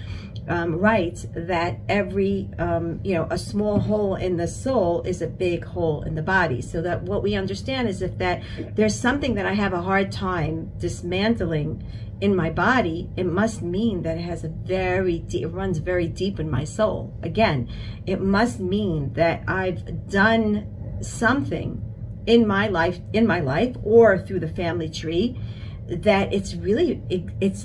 writes that every a small hole in the soul is a big hole in the body. So that what we understand is that there's something that I have a hard time dismantling in my body, it must mean that it has it runs very deep in my soul. Again, it must mean that I've done something in my life or through the family tree, that it's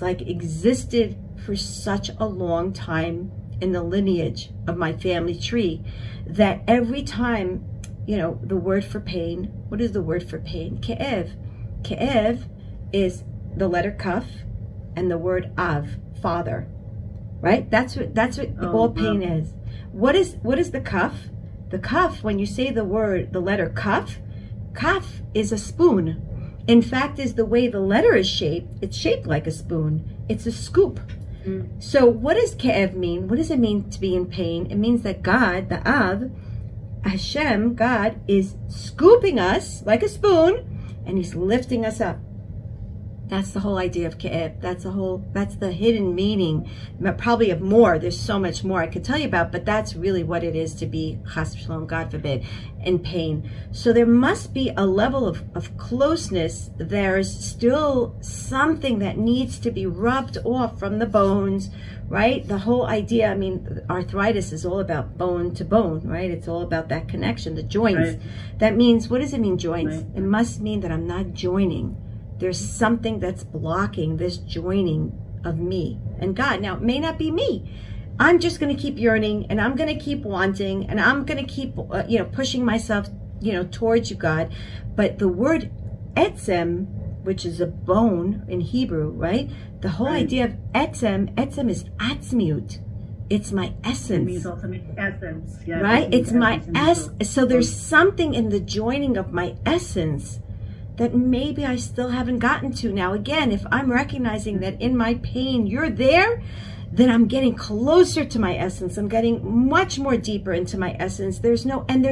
like existed for such a long time in the lineage of my family tree, that every time, the word for pain, what is the word for pain? Ke'ev. Ke'ev is the letter kaf and the word av, father, right? That's what all pain is. What is the kaf? The kaf, when you say the letter kaf is a spoon. In fact, is the way the letter is shaped. It's shaped like a spoon. It's a scoop. Mm. So what does ke'ev mean? What does it mean to be in pain? It means that God, the Av, Hashem, God, is scooping us like a spoon, and he's lifting us up. That's the whole idea of ke'ev. That's the hidden meaning, probably of more. There's so much more I could tell you about, but that's really what it is to be, chas v'shalom, God forbid, in pain. So there must be a level of closeness. There's still something that needs to be rubbed off from the bones, right? The whole idea, arthritis is all about bone to bone, right? It's all about that connection, the joints. Right. That means, what does it mean, joints? Right. It must mean that I'm not joining. There's something that's blocking this joining of me and God. Now, it may not be me. I'm just going to keep yearning, and I'm going to keep wanting, and I'm going to keep, pushing myself, towards you, God. But the word etzem, which is a bone in Hebrew, right? The whole idea of etzem is atzmiut. It's my essence. It means ultimate essence. Yeah, right? It's my essence. So there's something in the joining of my essence that maybe I still haven't gotten to. Now, again, if I'm recognizing that in my pain you're there, then I'm getting closer to my essence. I'm getting much more deeper into my essence. There's no end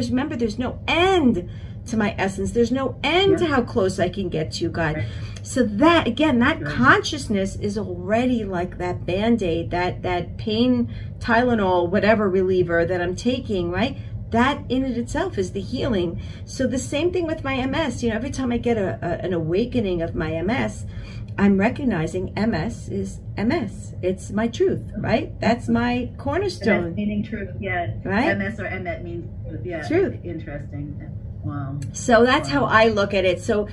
to my essence. There's no end to how close I can get to you, God. Right. So that, again, that consciousness is already like that Band-Aid, that pain Tylenol, whatever reliever that I'm taking, right? that in it itself is the healing. So the same thing with my MS. You know, every time I get an awakening of my MS, I'm recognizing MS is MS. It's my truth, right? That's my cornerstone.
MS meaning truth, yeah.
Right?
MS or emet means truth, yeah.
Truth.
Interesting. Wow.
So that's how I look at it. So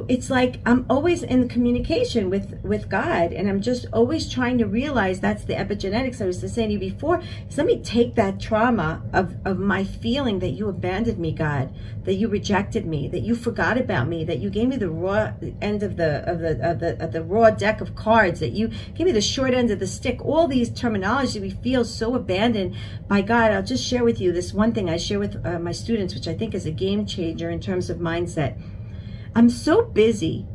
it's like I'm always in communication with God, and I'm just always trying to realize that's the epigenetics I was just saying to you before. Is let me take that trauma of my feeling that you abandoned me, God, that you rejected me, that you forgot about me, that you gave me the raw end of the raw deck of cards, that you gave me the short end of the stick. All these terminologies we feel so abandoned by God. I'll just share with you this one thing I share with my students, which I think is a game changer in terms of mindset. I'm so busy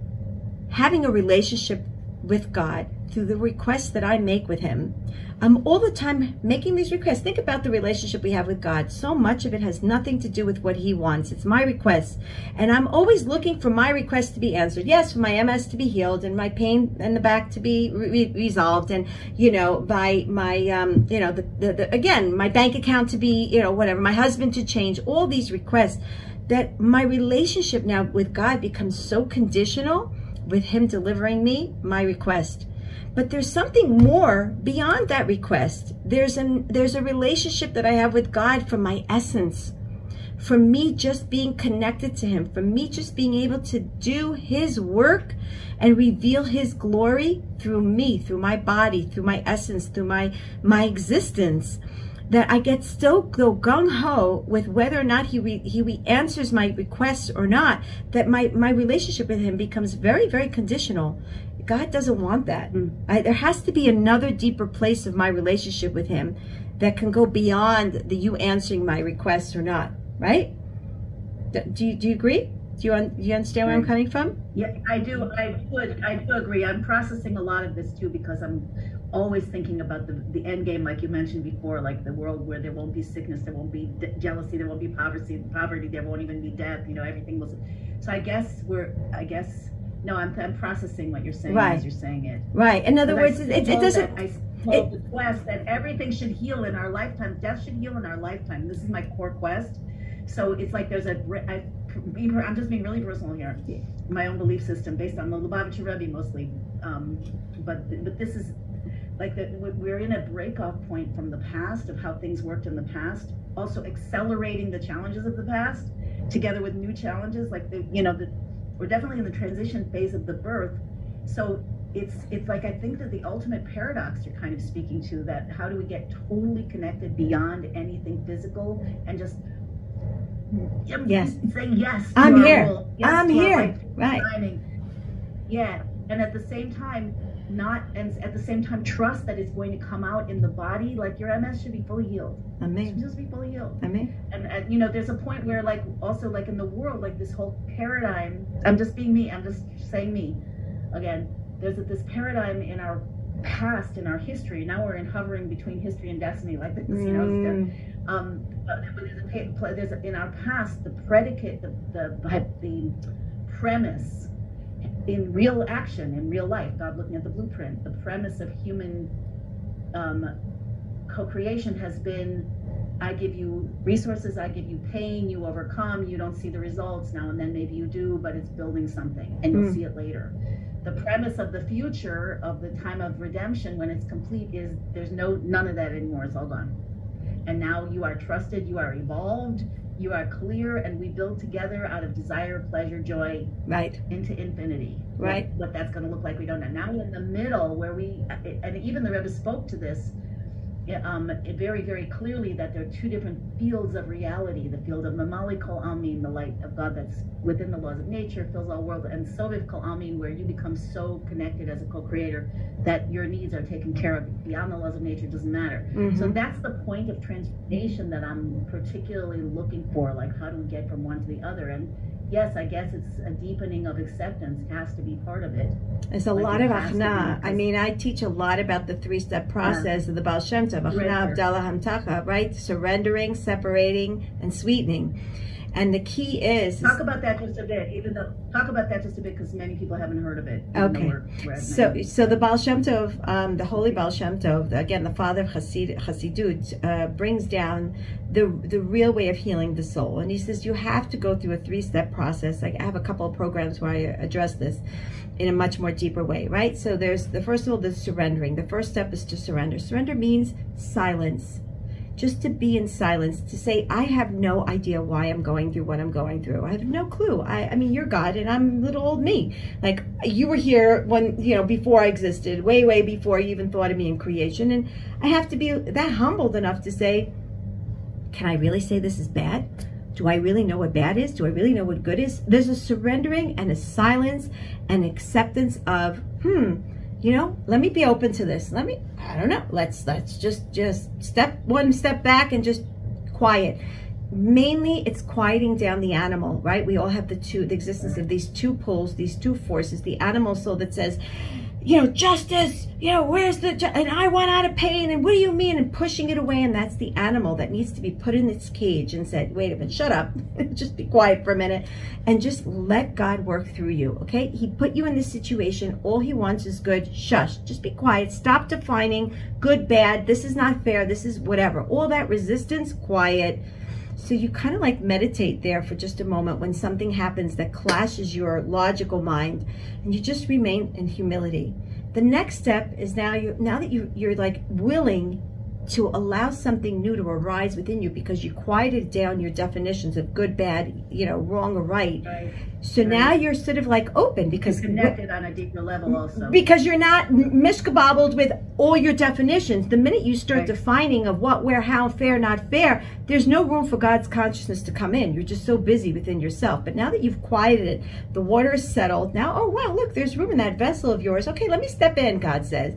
having a relationship with God through the requests that I make with him. I'm all the time making these requests. Think about the relationship we have with God. So much of it has nothing to do with what he wants. It's my requests. And I'm always looking for my requests to be answered. Yes, for my MS to be healed and my pain in the back to be resolved. And, you know, by my, you know, again, my bank account to be, you know, whatever, my husband to change, all these requests. That my relationship now with God becomes so conditional with him delivering me my request. But there's something more beyond that request. There's a relationship that I have with God from my essence, from me just being connected to him, from me just being able to do his work and reveal his glory through me, through my body, through my essence, through my existence. That I get so gung-ho with whether or not he answers my requests or not, that my relationship with him becomes very, very conditional. God doesn't want that. There has to be another deeper place of my relationship with him that can go beyond the you answering my requests or not, right? Do you agree? Do you understand where I'm coming from?
Yeah, I do. I do agree. I'm processing a lot of this too, because I'm always thinking about the end game, like you mentioned before, like the world where there won't be sickness, there won't be jealousy, there won't be poverty, there won't even be death. You know, everything will. So I'm processing what you're saying, right, as you're saying it.
Right. In other words, it doesn't.
The quest that everything should heal in our lifetime. Death should heal in our lifetime. This is my core quest. So it's like there's I'm just being really personal here. My own belief system based on the Lubavitcher Rebbe mostly, but this is like we're in a break-off point from the past of how things worked in the past. Also accelerating the challenges of the past together with new challenges. Like we're definitely in the transition phase of the birth. So it's like I think that the ultimate paradox you're kind of speaking to, that how do we get totally connected beyond anything physical and just saying yes.
I'm here. Yes, I'm here. Right.
Yeah, and at the same time, trust that it's going to come out in the body. Like your MS should be fully healed.
Amen.
It should just be fully healed.
Amen.
And there's a point where also in the world, like this whole paradigm. I'm just being me. I'm just saying me. Again, there's this paradigm in our past, in our history. Now we're hovering between history and destiny, like this. There's in our past the predicate, the premise in real action, in real life, God looking at the blueprint, the premise of human co-creation has been, I give you resources, I give you pain, you overcome, you don't see the results now and then, maybe you do, but it's building something and you'll see it later. The premise of the future, of the time of redemption when it's complete, is there's none of that anymore. It's all gone. And now you are trusted, you are evolved, you are clear, and we build together out of desire, pleasure, joy,
right,
into infinity.
Right.
What that's going to look like, we don't know. Now we're in the middle where and even the Rebbe spoke to this very, very clearly, that there are two different fields of reality. The field of Mamali Kol Almin, the light of God that's within the laws of nature, fills all world, and Soviv Kol Almin, where you become so connected as a co-creator that your needs are taken care of. Beyond the laws of nature, doesn't matter. So that's the point of transformation that I'm particularly looking for, like how do we get from one to the other? And yes, I guess it's a deepening of acceptance has to be part of it.
There's a lot of achna. I mean, I teach a lot about the 3-step process of the Baal Shem Tov, achna, Havdalah, Hamtacha, right? Surrendering, separating, and sweetening. And the key is
talk about that just a bit. Talk about that just a bit, because many people haven't heard of it.
Okay. So the Baal Shem Tov, the holy Baal Shem Tov, again, the father of Hasidut, brings down the real way of healing the soul. And he says you have to go through a 3-step process. Like, I have a couple of programs where I address this in a much more deeper way, right? So there's the first of all, the surrendering. The first step is to surrender. Surrender means silence. Just to be in silence, to say, I have no idea why I'm going through what I'm going through. I have no clue. I mean, you're God and I'm little old me. Like, you were here when, before I existed, way, way before you even thought of me in creation. And I have to be that humbled enough to say, can I really say this is bad? Do I really know what bad is? Do I really know what good is? There's a surrendering and a silence and acceptance of, let me be open to this. I don't know. Let's just one step back and just quiet. Mainly it's quieting down the animal, right? We all have the existence of these two pulls, these two forces, the animal soul that says, justice, where's and I want out of pain, and what do you mean, and pushing it away. And that's the animal that needs to be put in its cage and said, wait a minute, shut up, just be quiet for a minute, and just let God work through you, okay? He put you in this situation. All he wants is good. Shush, just be quiet. Stop defining good, bad, this is not fair, this is whatever. All that resistance, quiet. So you kind of like meditate there for just a moment when something happens that clashes your logical mind, and you just remain in humility. The next step is now that you're like willing to allow something new to arise within you, because you quieted down your definitions of good, bad, wrong or right. So now you're sort of like open, because
you're connected on a deeper level also.
Because you're not mishkabobbled with all your definitions. The minute you start defining of what, where, how, fair, not fair, there's no room for God's consciousness to come in. You're just so busy within yourself. But now that you've quieted it, the water is settled. Now, oh wow, look, there's room in that vessel of yours. Okay, let me step in, God says.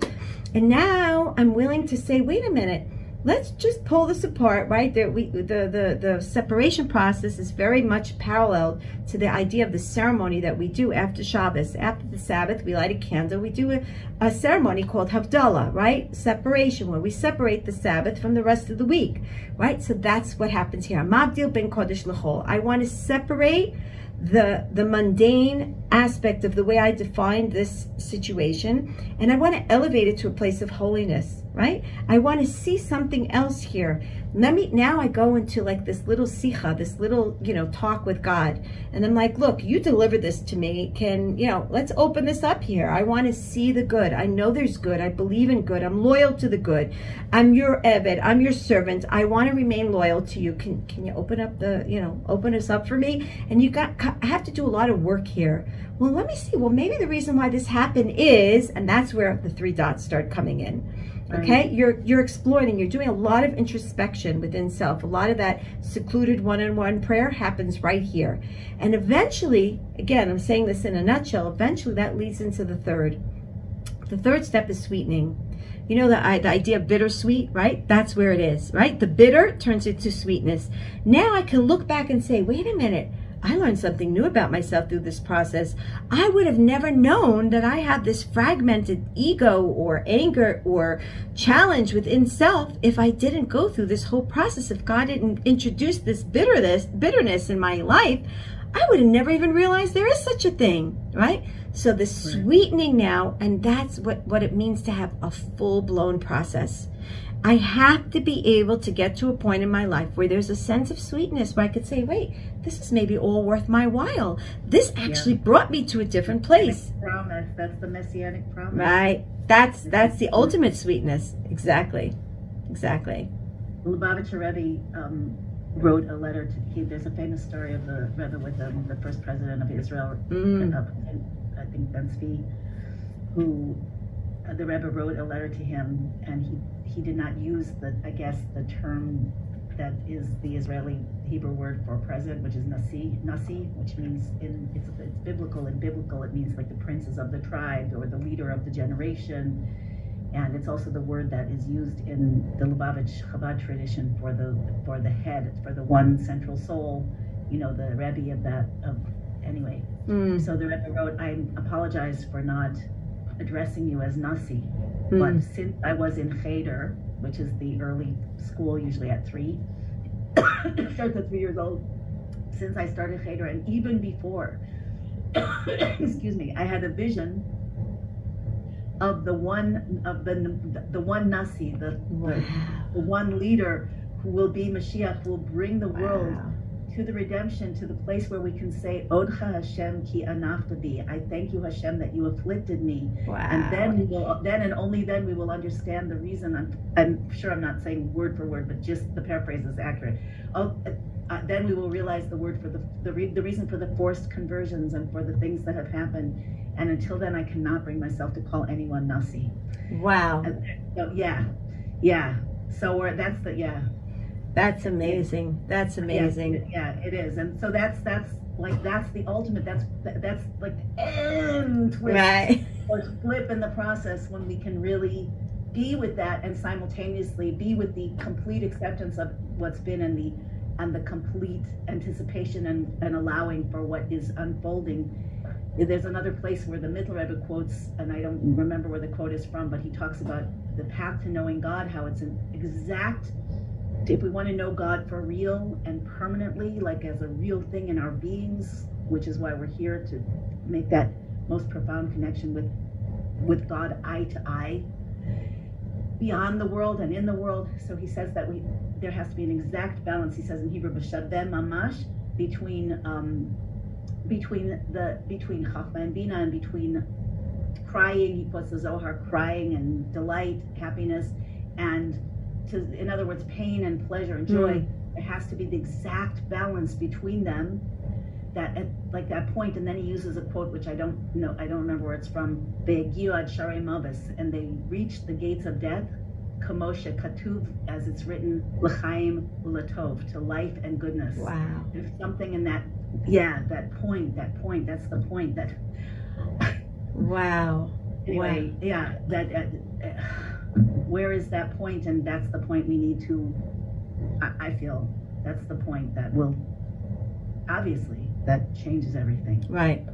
And now I'm willing to say, wait a minute, let's just pull this apart, right? The separation process is very much parallel to the idea of the ceremony that we do after Shabbos. After the Sabbath, we light a candle. We do a ceremony called Havdalah, right? Separation, where we separate the Sabbath from the rest of the week, right? So that's what happens here. Mabdil ben Kodesh l'chol. I want to separate the mundane aspect of the way I defined this situation, and I want to elevate it to a place of holiness, right? I want to see something else here. Now I go into like this little sicha, this little, talk with God. And I'm like, look, you delivered this to me. Let's open this up here. I want to see the good. I know there's good. I believe in good. I'm loyal to the good. I'm your Eved. I'm your servant. I want to remain loyal to you. Can you open up open us up for me? And I have to do a lot of work here. Well, let me see. Well, maybe the reason why this happened is, and that's where the 3 dots start coming in. Okay, you're exploring, you're doing a lot of introspection within self. A lot of that secluded one-on-one prayer happens right here. And eventually, again, I'm saying this in a nutshell, eventually that leads into the third. The third step is sweetening. The idea of bittersweet, right? That's where it is, right? The bitter turns into sweetness. Now I can look back and say, wait a minute, I learned something new about myself through this process. I would have never known that I have this fragmented ego or anger or challenge within self if I didn't go through this whole process. If God didn't introduce this bitterness in my life, I would have never even realized there is such a thing, right? So the sweetening now, and that's what it means to have a full-blown process. I have to be able to get to a point in my life where there's a sense of sweetness, where I could say, wait, this is maybe all worth my while. This actually brought me to a different place.
Promise. That's the messianic promise.
Right. That's the ultimate sweetness. Exactly. Exactly.
Lubavitcher Rebbe wrote a letter to, there's a famous story of the Rebbe with the first president of Israel, I think Ben-Zvi, who the Rebbe wrote a letter to him, and he did not use the term that is the Israeli Hebrew word for president, which is nasi, which means it's biblical. In biblical, it means like the princes of the tribe or the leader of the generation, and it's also the word that is used in the Lubavitch Chabad tradition for the head, for the one central soul, the Rebbe of that. Anyway, so the Rebbe wrote, I apologize for not addressing you as Nasi, but since I was in Cheder, which is the early school, usually at 3, starts at 3 years old, since I started Cheder, and even before, excuse me, I had a vision of the one Nasi, the one leader who will be Mashiach, who will bring the world to the redemption, to the place where we can say, Odcha Hashem ki anafta bi. I thank you, Hashem, that you afflicted me. And then and only then we will understand the reason. I'm sure I'm not saying word for word, but just the paraphrase is accurate. Then we will realize the word for the reason for the forced conversions and for the things that have happened. And until then, I cannot bring myself to call anyone Nasi.
Wow.
So yeah. So
That's amazing. That's amazing.
Yeah, it is. And so that's the ultimate. That's like the end twist,
right,
or flip in the process, when we can really be with that and simultaneously be with the complete acceptance of what's been and the complete anticipation and allowing for what is unfolding. There's another place where the Mittler Rebbe quotes, and I don't remember where the quote is from, but he talks about the path to knowing God, how it's an exact, if we want to know God for real and permanently, like as a real thing in our beings, which is why we're here, to make that most profound connection with God eye to eye, beyond the world and in the world. So he says that there has to be an exact balance, he says in Hebrew, b'shaveh mamash, between Chachma and Bina, and between crying, he puts the Zohar, crying and delight, happiness, and in other words, pain and pleasure and joy. There has to be the exact balance between them, that at like that point. And then he uses a quote which I don't remember where it's from. Ve'egiu ad sharei mavis, and they reached the gates of death. Kamosha katuv, as it's written, l'chaim u'latov, to life and goodness.
Wow.
There's something in that. That point. That's the point. That.
Wow.
Anyway,
wow.
Yeah. Where is that point? And that's the point we need to. I feel that's the point that will. Obviously, that changes everything.
Right.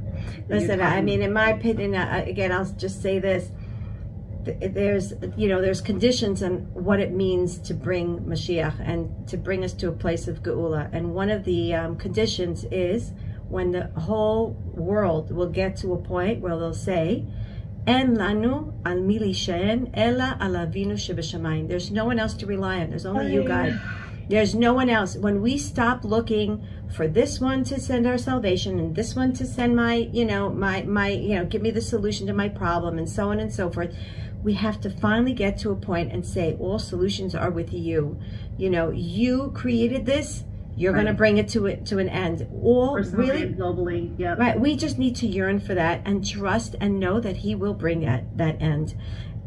Listen, I mean, in my opinion, again, I'll just say this. There's conditions on what it means to bring Mashiach and to bring us to a place of Geulah. And one of the conditions is when the whole world will get to a point where they'll say, En lanu al mi lishen ela al avinu shebashamayim. There's no one else to rely on. There's only you, God. There's no one else. When we stop looking for this one to send our salvation and this one to send my give me the solution to my problem and so on and so forth, we have to finally get to a point and say, all solutions are with you. You created this. You're going to bring it to an end. All really globally, yeah. Right. We just need to yearn for that and trust and know that He will bring that end.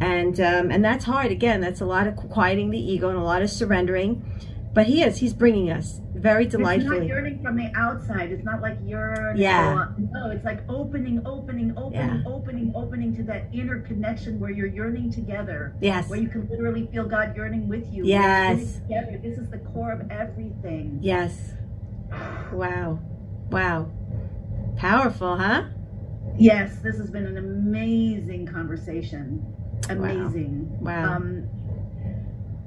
And that's hard. Again, that's a lot of quieting the ego and a lot of surrendering. But He's bringing us very delightfully.
It's not yearning from the outside. It's not like yearning.
Yeah.
No, it's like opening to that inner connection where you're yearning together.
Yes.
Where you can literally feel God yearning with you.
Yes.
Together. This is the core of everything.
Yes. Wow. Wow. Powerful, huh?
Yes. This has been an amazing conversation. Amazing.
Wow.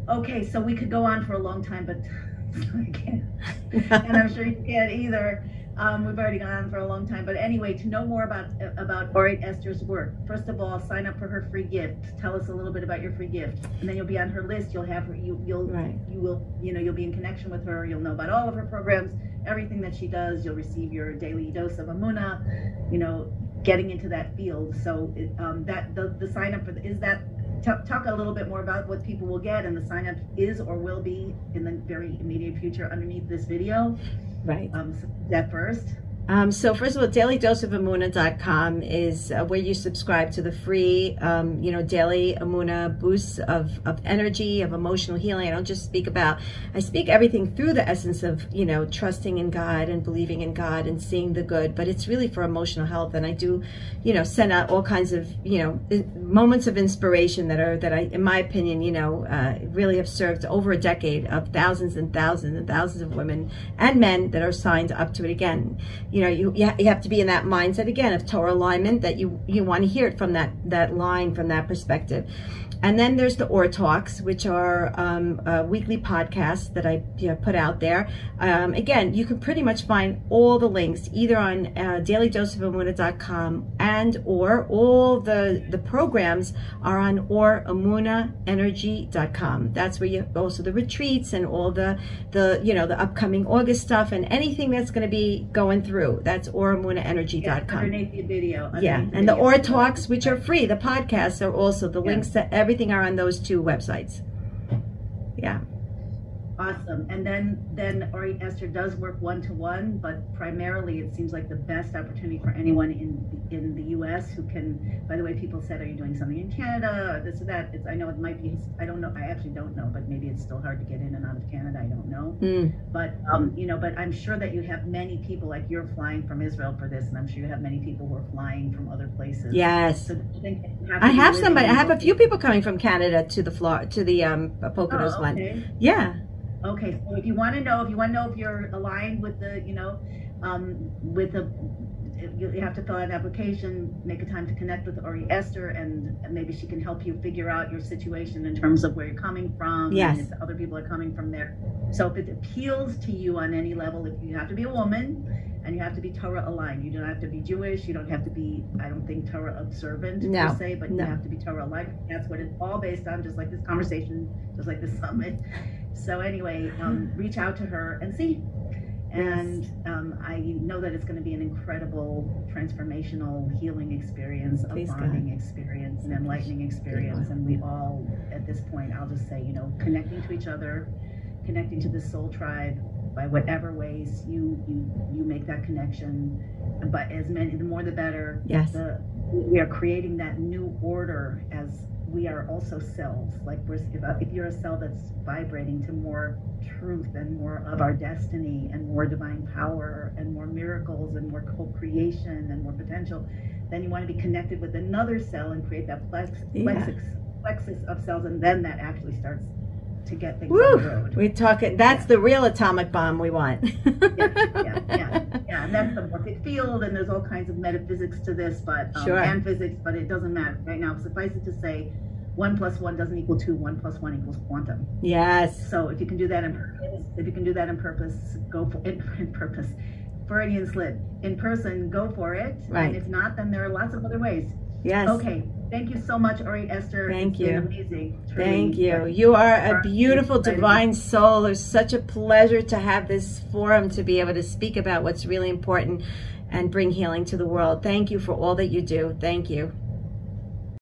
Okay, so we could go on for a long time, but I can't. And I'm sure you can't either. We've already gone on for a long time. But anyway, to know more about Orit Esther's work, first of all, sign up for her free gift. Tell us a little bit about your free gift, and then you'll be on her list. You'll have her. You'll be in connection with her. You'll know about all of her programs, everything that she does. You'll receive your daily dose of Emuna. Getting into that field. So the sign up is that. Talk a little bit more about what people will get, and the sign up is or will be in the very immediate future underneath this video.
Right.
So that first.
So first of all, dailydoseofemuna.com is where you subscribe to the free, daily Emuna boosts of energy, of emotional healing. I speak everything through the essence of, trusting in God and believing in God and seeing the good, but it's really for emotional health. And I do, send out all kinds of, moments of inspiration that I, in my opinion, really have served over a decade of thousands and thousands and thousands of women and men that are signed up to it. Again, you have to be in that mindset again of Torah alignment, that you want to hear it from that line, from that perspective. And then there's the Or Talks, which are weekly podcasts that I put out there. Again, you can pretty much find all the links either on dailydoseofemuna.com, and or all the programs are on emunaenergy.com. That's where you also the retreats and all the upcoming August stuff and anything that's going to be going through. That's emunaenergy.com.
Underneath the video.
And the Or Talks, which are free, the podcasts are also the links to everything are on those two websites. Yeah.
Awesome. And then Orit Esther does work one-to-one, but primarily it seems like the best opportunity for anyone in the U.S. who can. By the way, people said, "Are you doing something in Canada or this or that?" I know it might be. I don't know. I actually don't know, but maybe it's still hard to get in and out of Canada. I don't know. But but I'm sure that you have many people, like you're flying from Israel for this, and I'm sure you have many people who are flying from other places.
Yes.
So
I have somebody. I have a few people coming from Canada to the Poconos one. Yeah.
Okay, so if you want to know if you're aligned with you have to fill out an application, make a time to connect with Orit Esther, and maybe she can help you figure out your situation in terms of where you're coming from.
Yes.
And if other people are coming from there. So if it appeals to you on any level, if you have to be a woman and you have to be Torah aligned. You don't have to be Jewish. You don't have to be, I don't think, Torah observant per se, but you have to be Torah aligned. That's what it's all based on, just like this conversation, just like this summit. So anyway, reach out to her and see. And I know that it's going to be an incredible transformational healing experience, a bonding experience, an enlightening experience. And we all, at this point, I'll just say, connecting to each other, connecting to the soul tribe by whatever ways you make that connection. But the more the better.
Yes.
We are creating that new order as we are also cells. Like if you're a cell that's vibrating to more truth and more of our destiny and more divine power and more miracles and more co-creation and more potential, then you want to be connected with another cell and create that plexus of cells, and then that actually starts to get things on the road.
We're talking, that's the real atomic bomb we want.
Yeah, and that's the morphic field, and there's all kinds of metaphysics to this, but and physics, but it doesn't matter right now. Suffice it to say, 1 + 1 doesn't equal 2. 1 + 1 equals quantum.
Yes.
So if you can do that in purpose, go for it. In purpose, Freudian slip. In person, go for it.
Right.
And if not, then there are lots of other ways.
Yes.
Okay. Thank you so much, Orit Esther.
Thank you.
It's been amazing.
Thank you. You are a beautiful divine soul. It's such a pleasure to have this forum to be able to speak about what's really important and bring healing to the world. Thank you for all that you do. Thank you.